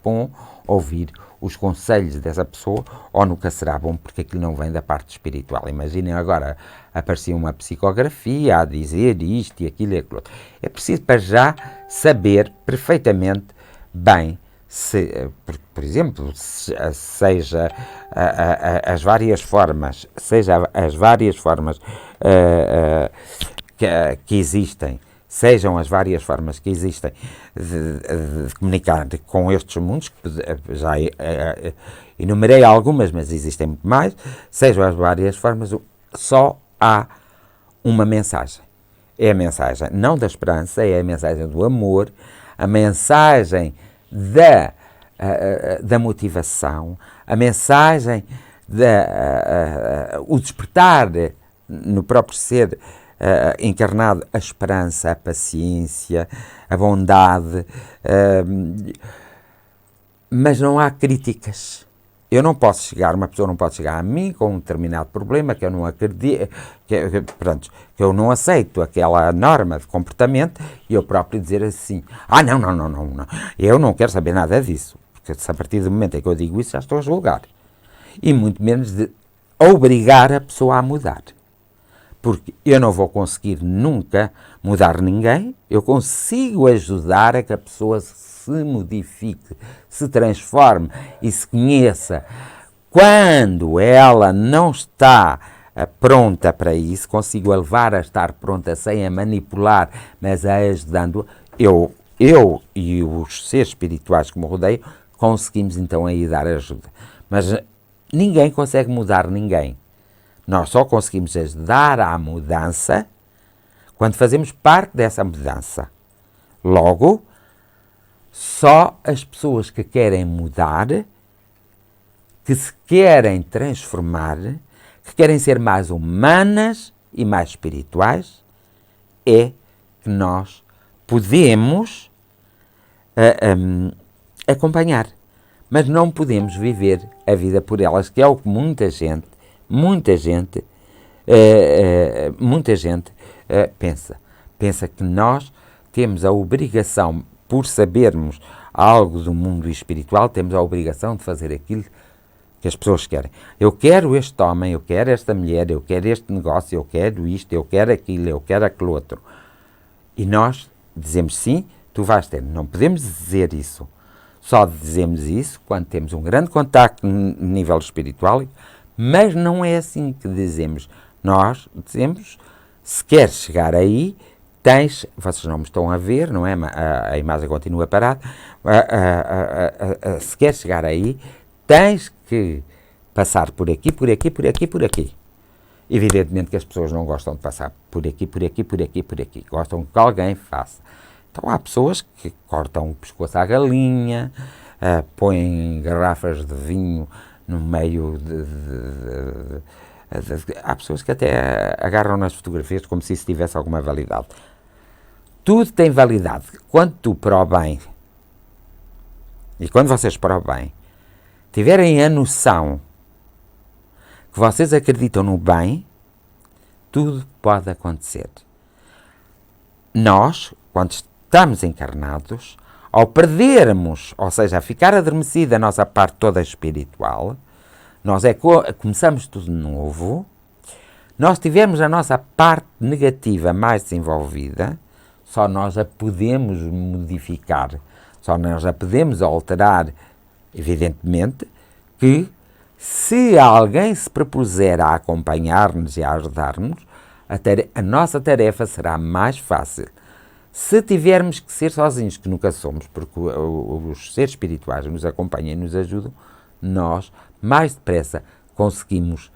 bom ouvir os conselhos dessa pessoa, ou nunca será bom porque aquilo não vem da parte espiritual. Imaginem agora, aparecia uma psicografia a dizer isto e aquilo e aquilo outro. É preciso para já saber perfeitamente bem se, por exemplo, seja as várias formas, que existem, sejam as várias formas que existem de comunicar com estes mundos, que já enumerei algumas, mas existem muito mais, sejam as várias formas, só há uma mensagem. É a mensagem não da esperança, é a mensagem do amor, a mensagem da motivação, a mensagem, o despertar no próprio ser encarnado, a esperança, a paciência, a bondade, mas não há críticas. Uma pessoa não pode chegar a mim com um determinado problema que eu não acredito, que eu não aceito aquela norma de comportamento e eu próprio dizer assim, não, eu não quero saber nada disso, porque se a partir do momento em que eu digo isso já estou a julgar. E muito menos de obrigar a pessoa a mudar. Porque eu não vou conseguir nunca mudar ninguém, eu consigo ajudar a que a pessoa se modifique, se transforme e se conheça. Quando ela não está pronta para isso, consigo a levar a estar pronta sem a manipular, mas a ajudando, eu e os seres espirituais que me rodeiam, conseguimos então aí dar ajuda. Mas ninguém consegue mudar ninguém. Nós só conseguimos ajudar à mudança quando fazemos parte dessa mudança. Logo, só as pessoas que querem mudar, que se querem transformar, que querem ser mais humanas e mais espirituais, é que nós podemos acompanhar. Mas não podemos viver a vida por elas, que é o que muita gente pensa. Pensa que nós temos a obrigação, por sabermos algo do mundo espiritual, temos a obrigação de fazer aquilo que as pessoas querem. Eu quero este homem, eu quero esta mulher, eu quero este negócio, eu quero isto, eu quero aquilo, eu quero aquele outro. E nós dizemos sim, tu vais ter. Não podemos dizer isso. Só dizemos isso quando temos um grande contacto no nível espiritual, mas não é assim que dizemos. Nós dizemos, se queres chegar aí, tens, vocês não me estão a ver, não é? A imagem continua parada. Se queres chegar aí, tens que passar por aqui, por aqui, por aqui, por aqui. Evidentemente que as pessoas não gostam de passar por aqui, por aqui, por aqui, por aqui. Gostam que alguém faça. Então há pessoas que cortam o pescoço à galinha, põem garrafas de vinho no meio há pessoas que até agarram nas fotografias como se isso tivesse alguma validade. Tudo tem validade. Quando tu para o bem, e quando vocês para o bem, tiverem a noção que vocês acreditam no bem, tudo pode acontecer. Nós, quando estamos encarnados, ao perdermos, ou seja, a ficar adormecida a nossa parte toda espiritual, nós começamos tudo de novo, nós tivermos a nossa parte negativa mais desenvolvida, só nós a podemos modificar, só nós a podemos alterar, evidentemente, que se alguém se propuser a acompanhar-nos e a ajudar-nos, a nossa tarefa será mais fácil. Se tivermos que ser sozinhos, que nunca somos, porque os seres espirituais nos acompanham e nos ajudam, nós mais depressa conseguimos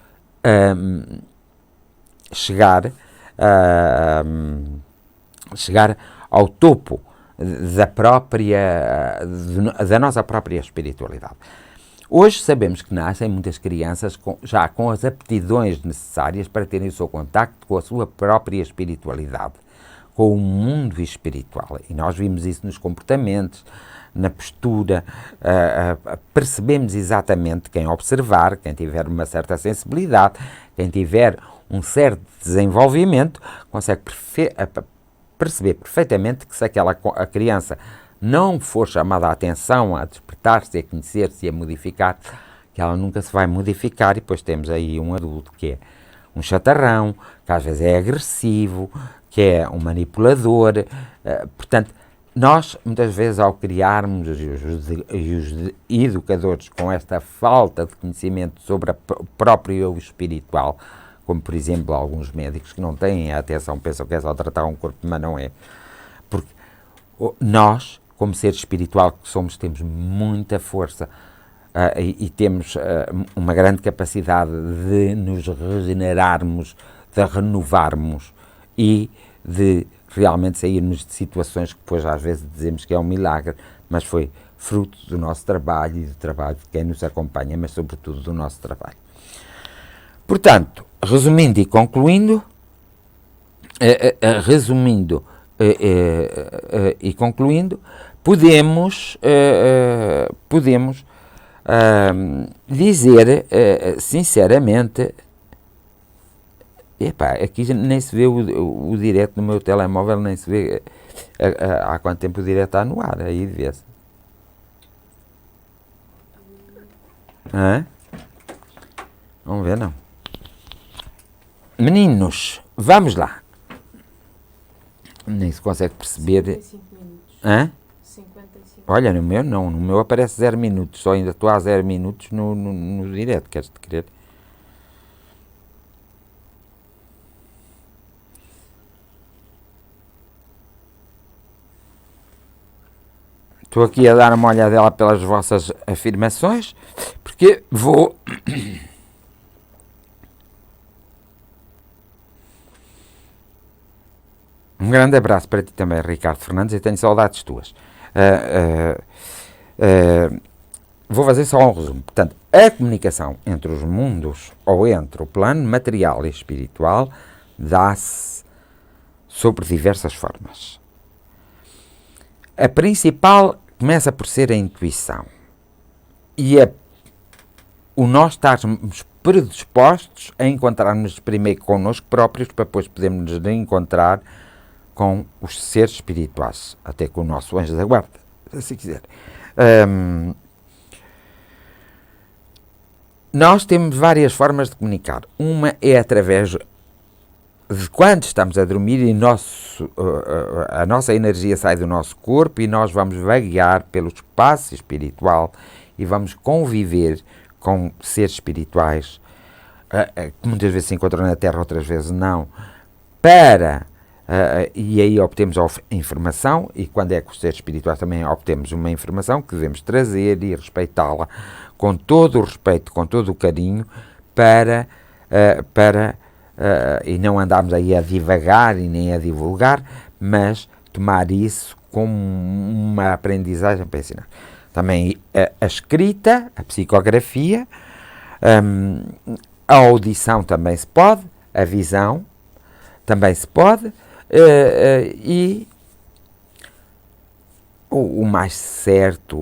chegar ao topo da nossa própria espiritualidade. Hoje sabemos que nascem muitas crianças já com as aptidões necessárias para terem o seu contacto com a sua própria espiritualidade, com o mundo espiritual. E nós vimos isso nos comportamentos, na postura, percebemos exatamente quem observar, quem tiver uma certa sensibilidade, quem tiver um certo desenvolvimento, consegue perceber perfeitamente que se a criança não for chamada a atenção, a despertar-se, a conhecer-se, a modificar, que ela nunca se vai modificar. E depois temos aí um adulto que é um chatarrão, que às vezes é agressivo, que é um manipulador. Portanto, nós, muitas vezes, ao criarmos os educadores com esta falta de conhecimento sobre o próprio eu espiritual, como, por exemplo, alguns médicos que não têm a atenção, pensam que é só tratar um corpo, mas não é. Porque nós, como ser espiritual que somos, temos muita força e temos uma grande capacidade de nos regenerarmos, de renovarmos e de realmente sairmos de situações que depois às vezes dizemos que é um milagre, mas foi fruto do nosso trabalho e do trabalho de quem nos acompanha, mas sobretudo do nosso trabalho. Portanto, resumindo e concluindo, podemos dizer sinceramente, aqui nem se vê o direto no meu telemóvel, nem se vê há quanto tempo o direto está no ar, aí vê-se. Vamos ver, não. Meninos, vamos lá. Nem se consegue perceber. 55 minutos. 55. Olha, no meu não, no meu aparece 0 minutos, só ainda estou a 0 minutos no direto, queres-te crer? Estou aqui a dar uma olhadela pelas vossas afirmações, porque vou... Um grande abraço para ti também, Ricardo Fernandes, e tenho saudades tuas. Vou fazer só um resumo. Portanto, a comunicação entre os mundos, ou entre o plano material e espiritual, dá-se sobre diversas formas. A principal começa por ser a intuição. E o nós estarmos predispostos a encontrar-nos primeiro connosco próprios, para depois podermos nos encontrar com os seres espirituais, até com o nosso anjo da guarda, se quiser. nós temos várias formas de comunicar. Uma é através de quando estamos a dormir e a nossa energia sai do nosso corpo e nós vamos vaguear pelo espaço espiritual e vamos conviver com seres espirituais que muitas vezes se encontram na Terra, outras vezes não, e aí obtemos a informação, e quando é com os seres espirituais também obtemos uma informação que devemos trazer e respeitá-la com todo o respeito, com todo o carinho, e não andarmos aí a divagar e nem a divulgar, mas tomar isso como uma aprendizagem para ensinar. Também a escrita, a psicografia, a audição também se pode, a visão também se pode, e o mais certo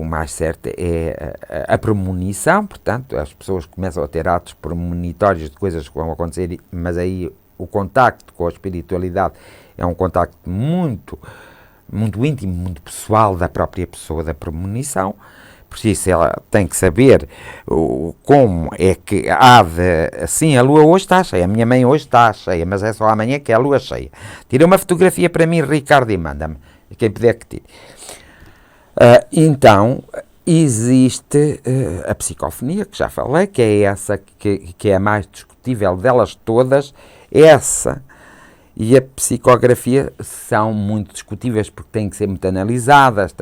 é a premonição. Portanto, as pessoas começam a ter atos premonitórios de coisas que vão acontecer, mas aí o contacto com a espiritualidade é um contacto muito, muito íntimo, muito pessoal da própria pessoa da premonição. Por isso ela tem que saber como é que assim, a lua hoje está cheia, a minha mãe hoje está cheia, mas é só amanhã que é a lua cheia. Tira uma fotografia para mim, Ricardo, e manda-me, quem puder que tire. Então, existe a psicofonia, que já falei, que é essa que é a mais discutível delas todas. Essa e a psicografia são muito discutíveis porque têm que ser muito analisadas,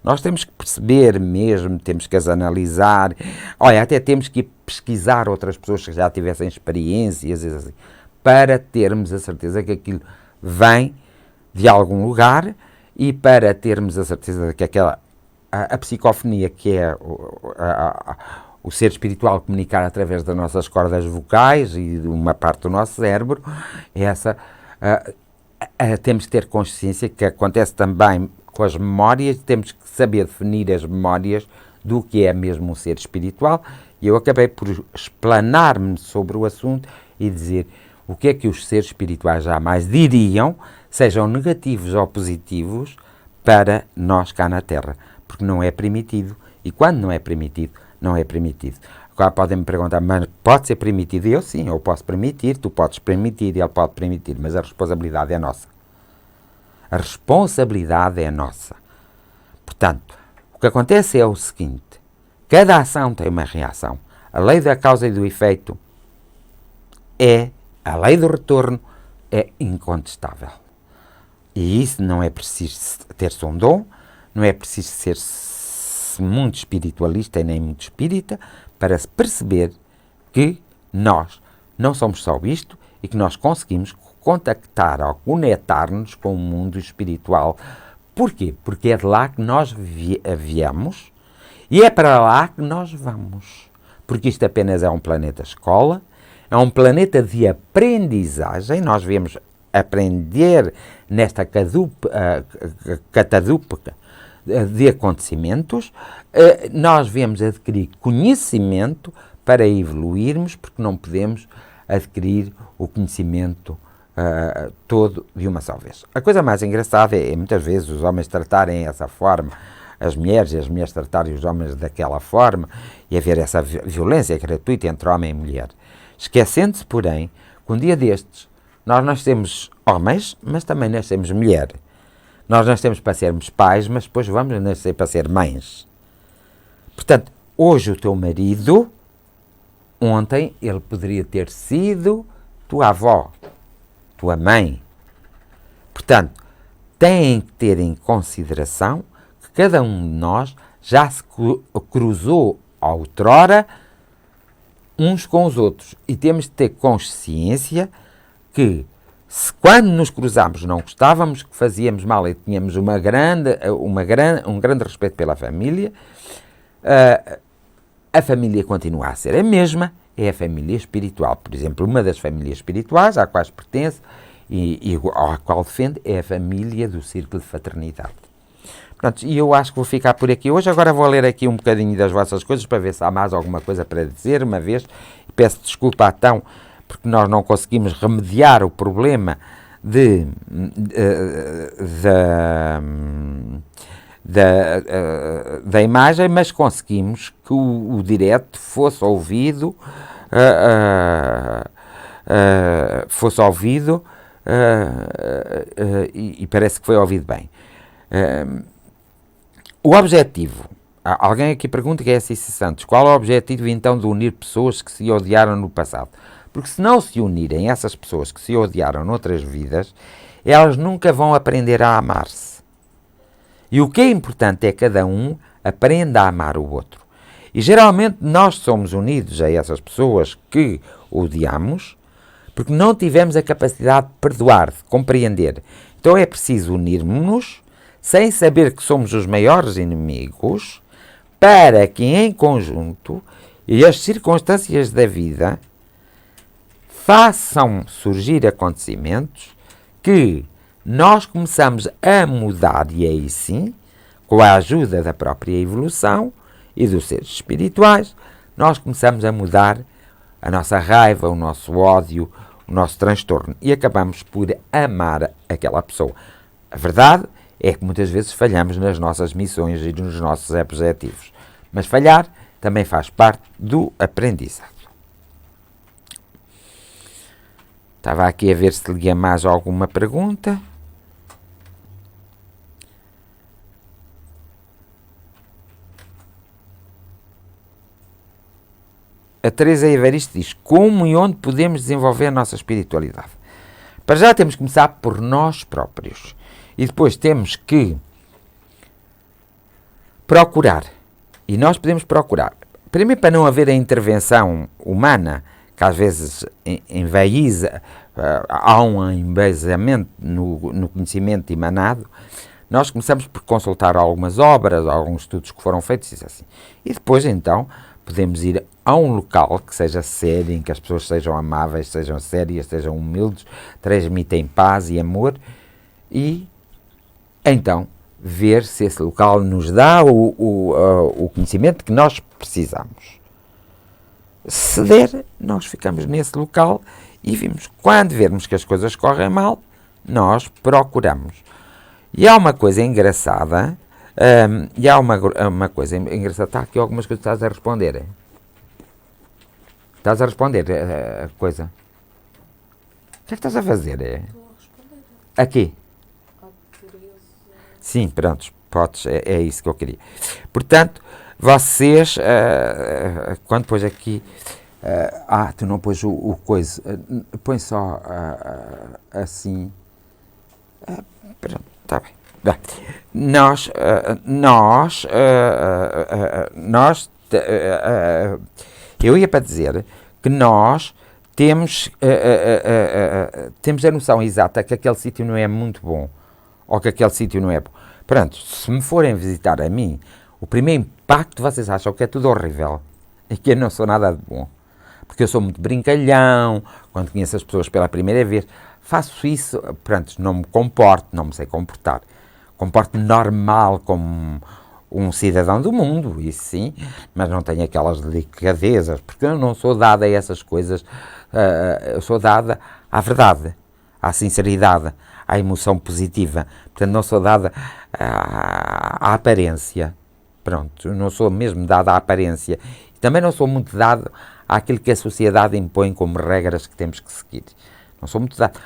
nós temos que perceber mesmo, temos que as analisar, até temos que pesquisar outras pessoas que já tivessem experiências assim, para termos a certeza que aquilo vem de algum lugar e para termos a certeza de que a psicofonia, que é o ser espiritual comunicar através das nossas cordas vocais e de uma parte do nosso cérebro, temos que ter consciência que acontece também com as memórias, temos que saber definir as memórias do que é mesmo um ser espiritual, e eu acabei por explanar-me sobre o assunto e dizer o que é que os seres espirituais jamais diriam, sejam negativos ou positivos, para nós cá na Terra, porque não é permitido, e quando não é permitido, não é permitido. Agora podem-me perguntar, mas pode ser permitido? Eu sim, eu posso permitir, tu podes permitir, ele pode permitir, mas a responsabilidade é nossa. A responsabilidade é nossa. Portanto, o que acontece é o seguinte, cada ação tem uma reação. A lei da causa e do efeito a lei do retorno é incontestável. E isso não é preciso ter-se um dom, não é preciso ser muito espiritualista e nem muito espírita para se perceber que nós não somos só isto e que nós conseguimos contactar ou conectar-nos com o mundo espiritual. Porquê? Porque é de lá que nós viemos e é para lá que nós vamos. Porque isto apenas é um planeta escola, é um planeta de aprendizagem. Nós viemos aprender nesta catadupa de acontecimentos, nós viemos adquirir conhecimento para evoluirmos, porque não podemos adquirir o conhecimento todo de uma só vez. A coisa mais engraçada é muitas vezes os homens tratarem essa forma, as mulheres tratarem os homens daquela forma e haver essa violência gratuita entre homem e mulher. Esquecendo-se, porém, que um dia destes nós nascemos homens, mas também nascemos mulher. Nós nascemos para sermos pais, mas depois vamos nascer para ser mães. Portanto, hoje o teu marido, ontem ele poderia ter sido tua avó, tua mãe. Portanto, têm que ter em consideração que cada um de nós já se cruzou outrora uns com os outros. E temos de ter consciência que se quando nos cruzamos não gostávamos, que fazíamos mal e tínhamos um grande respeito pela família, a família continua a ser a mesma, é a família espiritual. Por exemplo, uma das famílias espirituais às quais pertence e à qual defende é a família do Círculo de Fraternidade. Portanto, e eu acho que vou ficar por aqui hoje. Agora vou ler aqui um bocadinho das vossas coisas para ver se há mais alguma coisa para dizer uma vez. E peço desculpa então, porque nós não conseguimos remediar o problema da imagem, mas conseguimos que o direto fosse ouvido, e parece que foi ouvido bem. O objetivo, alguém aqui pergunta, que é Cícero Santos, qual é o objetivo então de unir pessoas que se odiaram no passado? Porque se não se unirem essas pessoas que se odiaram noutras vidas, elas nunca vão aprender a amar-se. E o que é importante é que cada um aprenda a amar o outro. E geralmente nós somos unidos a essas pessoas que odiamos porque não tivemos a capacidade de perdoar, de compreender. Então é preciso unirmos-nos sem saber que somos os maiores inimigos, para que em conjunto e as circunstâncias da vida façam surgir acontecimentos que nós começamos a mudar, e aí sim, com a ajuda da própria evolução e dos seres espirituais, nós começamos a mudar a nossa raiva, o nosso ódio, o nosso transtorno, e acabamos por amar aquela pessoa. A verdade é que muitas vezes falhamos nas nossas missões e nos nossos objetivos. Mas falhar também faz parte do aprendizado. Estava aqui a ver se lia mais alguma pergunta. A Teresa Evaristo diz: como e onde podemos desenvolver a nossa espiritualidade? Para já temos que começar por nós próprios. E depois temos que procurar. E nós podemos procurar. Primeiro, para não haver a intervenção humana, que às vezes envaiza, há um embezamento no conhecimento emanado, nós começamos por consultar algumas obras, alguns estudos que foram feitos, e assim. E depois, então, podemos ir a um local que seja sério, em que as pessoas sejam amáveis, sejam sérias, sejam humildes, transmitem paz e amor, e então ver se esse local nos dá o conhecimento que nós precisamos. Se der, nós ficamos nesse local e vimos. Quando vermos que as coisas correm mal, nós procuramos. E há uma coisa engraçada, está aqui algumas coisas que estás a responder. Estás a responder a coisa. O que é que estás a fazer? Estou a responder. Aqui. Sim, pronto, podes, é isso que eu queria. Portanto, vocês, quando pôs aqui, tu não pôs o coisa, põe só assim, pronto, está bem. Eu ia para dizer que nós temos a noção exata que aquele sítio não é muito bom, ou que aquele sítio não é bom. Pronto, se me forem visitar a mim, o primeiro impacto vocês acham que é tudo horrível e que eu não sou nada de bom. Porque eu sou muito brincalhão, quando conheço as pessoas pela primeira vez, faço isso, pronto, não me comporto, não me sei comportar. Comporto-me normal como um cidadão do mundo, isso sim, mas não tenho aquelas delicadezas, porque eu não sou dada a essas coisas, eu sou dada à verdade, à sinceridade, à emoção positiva. Portanto, não sou dada à aparência. Pronto, não sou mesmo dada à aparência. Também não sou muito dado àquilo que a sociedade impõe como regras que temos que seguir. Não sou muito dado.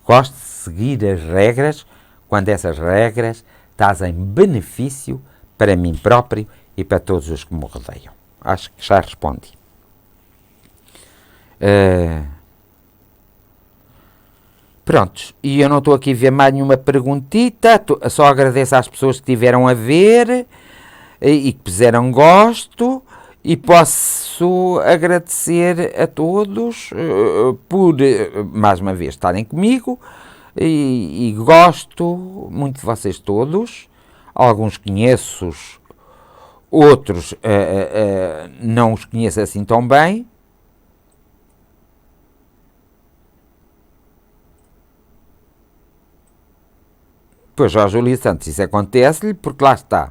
Gosto de seguir as regras quando essas regras trazem benefício para mim próprio e para todos os que me rodeiam. Acho que já respondi. Prontos, e eu não estou aqui a ver mais nenhuma perguntita, só agradeço às pessoas que tiveram a ver e que puseram gosto, e posso agradecer a todos por, mais uma vez, estarem comigo, e gosto muito de vocês todos. Alguns conheço, outros não os conheço assim tão bem. Pois, ao Júlio Santos, isso acontece-lhe porque lá está.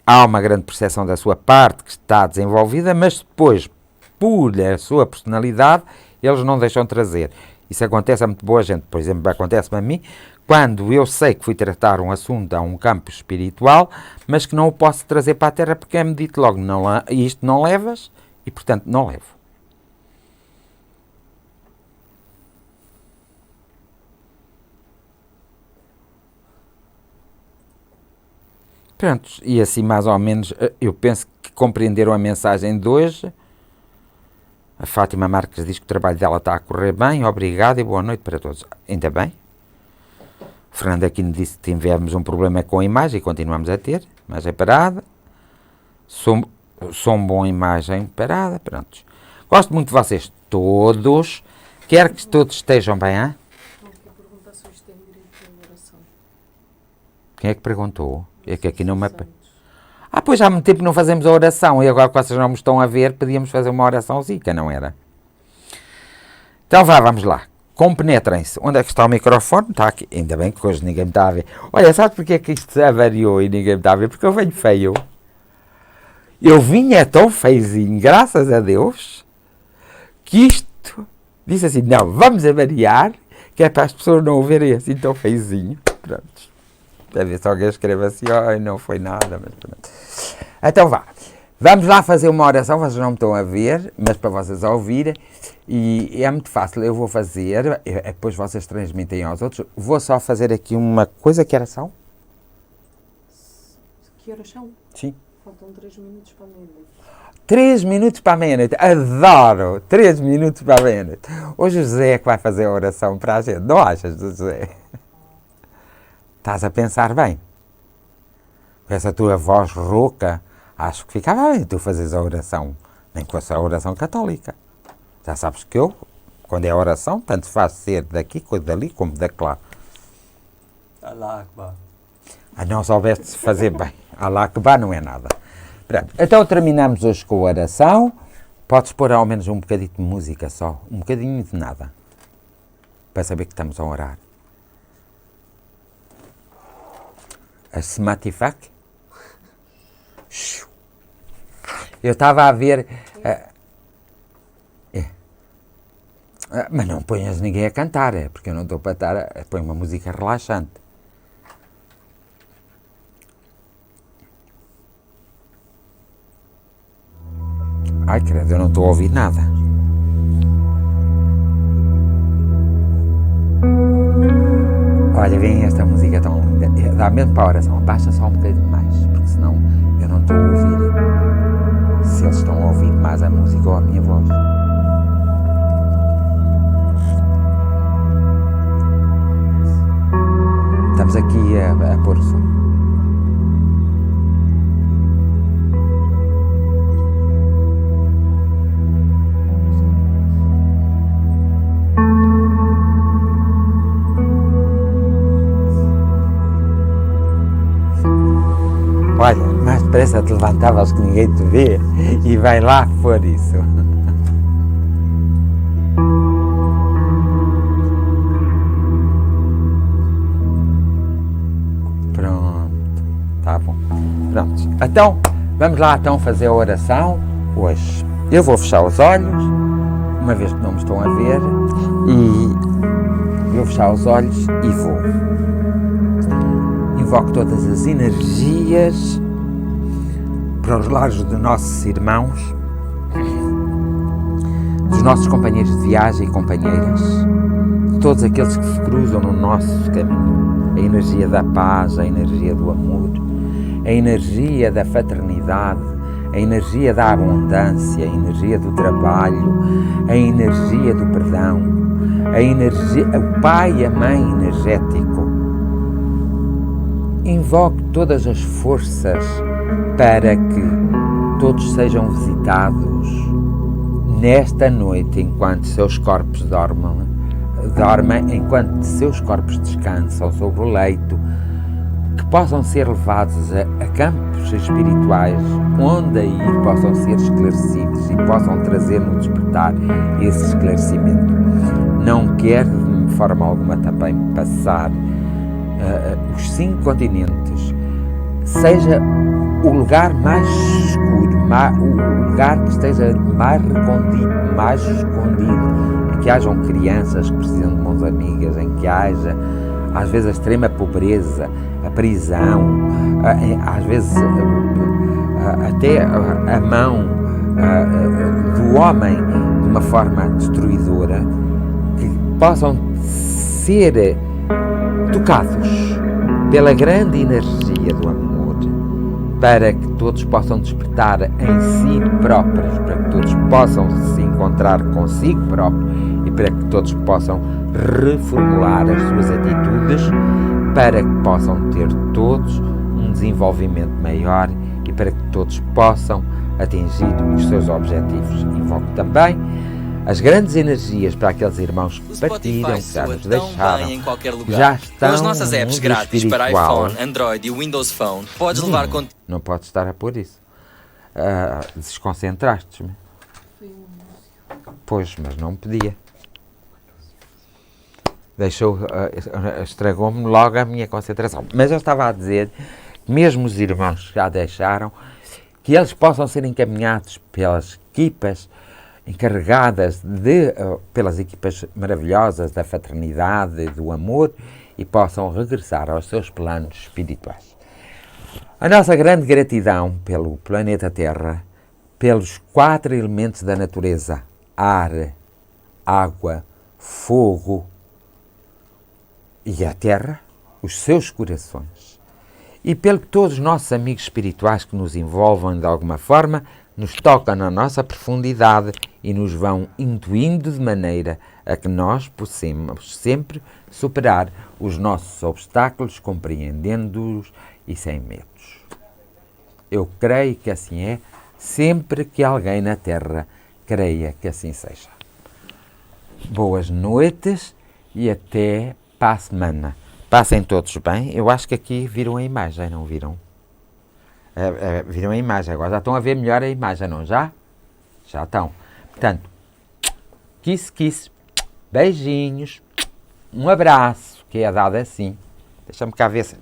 Há uma grande percepção da sua parte que está desenvolvida, mas depois, por a sua personalidade, eles não deixam trazer. Isso acontece a muito boa gente. Por exemplo, acontece-me a mim quando eu sei que fui tratar um assunto a um campo espiritual, mas que não o posso trazer para a Terra porque é-me dito logo, não, isto não levas e, portanto, não levo. Pronto, e assim mais ou menos eu penso que compreenderam a mensagem de hoje. A Fátima Marques diz que o trabalho dela está a correr bem, obrigado e boa noite para todos. Ainda bem. O Fernando Aquino disse que tivemos um problema com a imagem e continuamos a ter, imagem parada. Som bom, imagem parada, pronto. Gosto muito de vocês todos, quero que todos estejam bem, hein? Pergunta se hoje tem direito à oração. Quem é que perguntou? É que aqui não me... pois há muito tempo que não fazemos a oração e agora que vocês não me estão a ver, podíamos fazer uma oração zica, não era? Então vamos lá. Compenetrem-se. Onde é que está o microfone? Está aqui. Ainda bem que hoje ninguém me está a ver. Olha, sabe porque é que isto se avariou e ninguém me está a ver? Porque eu venho feio. Eu vinha tão feizinho, graças a Deus, que isto disse assim, não, vamos avariar, que é para as pessoas não o verem assim tão feizinho. Pronto. Deve ver se alguém escreve assim, não foi nada, mas pronto. Então vamos lá fazer uma oração, vocês não me estão a ver, mas para vocês ouvirem, e é muito fácil, eu vou fazer, depois vocês transmitem aos outros, vou só fazer aqui uma coisa, que oração? Que horas são? Sim. Faltam 3 minutos para a meia-noite. 3 minutos para a meia-noite, adoro, 3 minutos para a meia-noite. Hoje o José é que vai fazer a oração para a gente, não achas, José? Estás a pensar bem? Com essa tua voz rouca, acho que ficava bem tu fazes a oração, nem que fosse a oração católica. Já sabes que eu, quando é oração, tanto faz ser daqui, como dali, como daquela. Allah Akbar. Não soubeste fazer bem. Allah Akbar não é nada. Pronto. Então terminamos hoje com a oração. Podes pôr ao menos um bocadinho de música só, um bocadinho de nada, para saber que estamos a orar. A Sematifak? Eu estava a ver... mas não ponhas ninguém a cantar, porque eu não estou para estar... Põe uma música relaxante. Ai, credo, eu não estou a ouvir nada. Olha, vem esta música tão linda. Dá mesmo para a oração. Abaixa só um bocadinho mais, porque senão eu não estou a ouvir. Se eles estão a ouvir mais a música ou a minha voz. Estamos aqui a pôr o som. Olha, mais depressa te levantavas que ninguém te vê e vai lá pôr isso. Pronto, tá bom. Pronto, então, vamos lá então fazer a oração hoje. Eu vou fechar os olhos, uma vez que não me estão a ver, e vou fechar os olhos e vou. Invoco todas as energias para os lares dos nossos irmãos, dos nossos companheiros de viagem e companheiras, de todos aqueles que se cruzam no nosso caminho. A energia da paz, a energia do amor, a energia da fraternidade, a energia da abundância, a energia do trabalho, a energia do perdão, a energia, o Pai e a Mãe energético. Invoco todas as forças para que todos sejam visitados nesta noite, enquanto seus corpos dormem, enquanto seus corpos descansam sobre o leito, que possam ser levados a campos espirituais, onde aí possam ser esclarecidos e possam trazer no despertar esse esclarecimento. Não quero de forma alguma também passar os 5 continentes, seja o lugar mais escuro, o lugar que esteja mais recôndito, mais escondido, que hajam crianças que precisam de mãos amigas, em que haja, às vezes, a extrema pobreza, a prisão, às vezes até a mão do homem de uma forma destruidora, que possam ser tocados pela grande energia do amor, para que todos possam despertar em si próprios, para que todos possam se encontrar consigo próprios e para que todos possam reformular as suas atitudes, para que possam ter todos um desenvolvimento maior e para que todos possam atingir os seus objetivos. Invoco também as grandes energias para aqueles irmãos que partiram, que já nos deixaram, em qualquer lugar. já estão Com as nossas apps no mundo grátis para espiritual. iPhone, Android e Windows Phone, podes levar contigo. Não podes estar a pôr isso. Desconcentraste-me. Foi um anúncio. Pois, mas não podia. Estragou-me logo a minha concentração. Mas eu estava a dizer que mesmo os irmãos que já deixaram, que eles possam ser encaminhados pelas equipas encarregadas pelas equipas maravilhosas da fraternidade e do amor e possam regressar aos seus planos espirituais. A nossa grande gratidão pelo planeta Terra, pelos 4 elementos da natureza: ar, água, fogo e a terra, os seus corações, e pelo que todos os nossos amigos espirituais que nos envolvem de alguma forma, nos tocam na nossa profundidade e nos vão intuindo de maneira a que nós possamos sempre superar os nossos obstáculos, compreendendo-os e sem medos. Eu creio que assim é, sempre que alguém na Terra creia que assim seja. Boas noites e até para a semana. Passem todos bem. Eu acho que aqui viram a imagem, não viram? Viram a imagem, agora já estão a ver melhor a imagem, não já? Já estão. Portanto, kiss, beijinhos, um abraço, que é dado assim. Deixa-me cá ver se...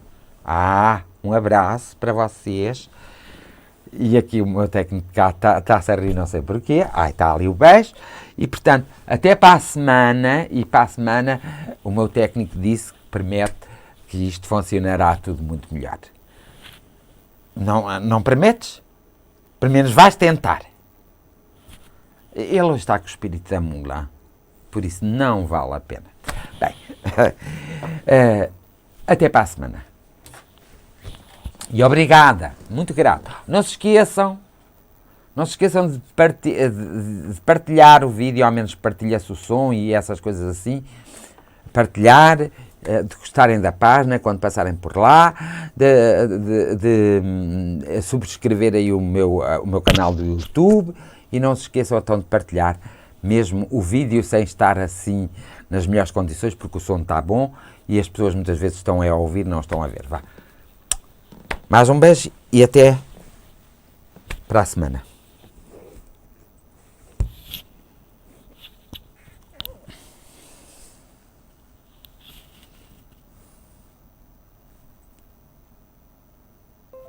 um abraço para vocês. E aqui o meu técnico está-se a rir, não sei porquê. Está ali o beijo. E, portanto, até para a semana. E para a semana o meu técnico disse que promete que isto funcionará tudo muito melhor. Não prometes? Pelo menos vais tentar. Ele está com o espírito da mula, por isso não vale a pena. Bem, até para a semana. E obrigada, muito grato. Não se esqueçam de partilhar o vídeo, ao menos partilha-se o som e essas coisas assim. Partilhar, de gostarem da página quando passarem por lá, de subscrever aí o meu canal do YouTube e não se esqueçam então de partilhar mesmo o vídeo sem estar assim nas melhores condições, porque o som está bom e as pessoas muitas vezes estão a ouvir, não estão a ver. Vá. Mais um beijo e até para a semana.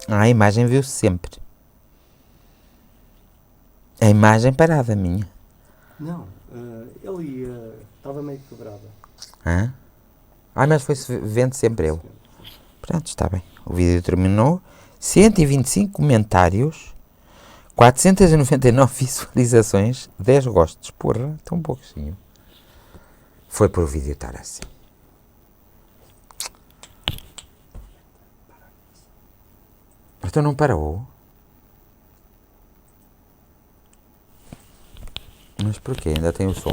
A imagem viu-se sempre. A imagem parada, minha. Não, ele estava meio quebrado. Mas foi-se vendo sempre eu. Pronto, está bem. O vídeo terminou. 125 comentários. 499 visualizações. 10 gostos. Porra, tão pouquinho. Foi por o vídeo estar assim. Então não parou? Mas porquê? Ainda tem o som.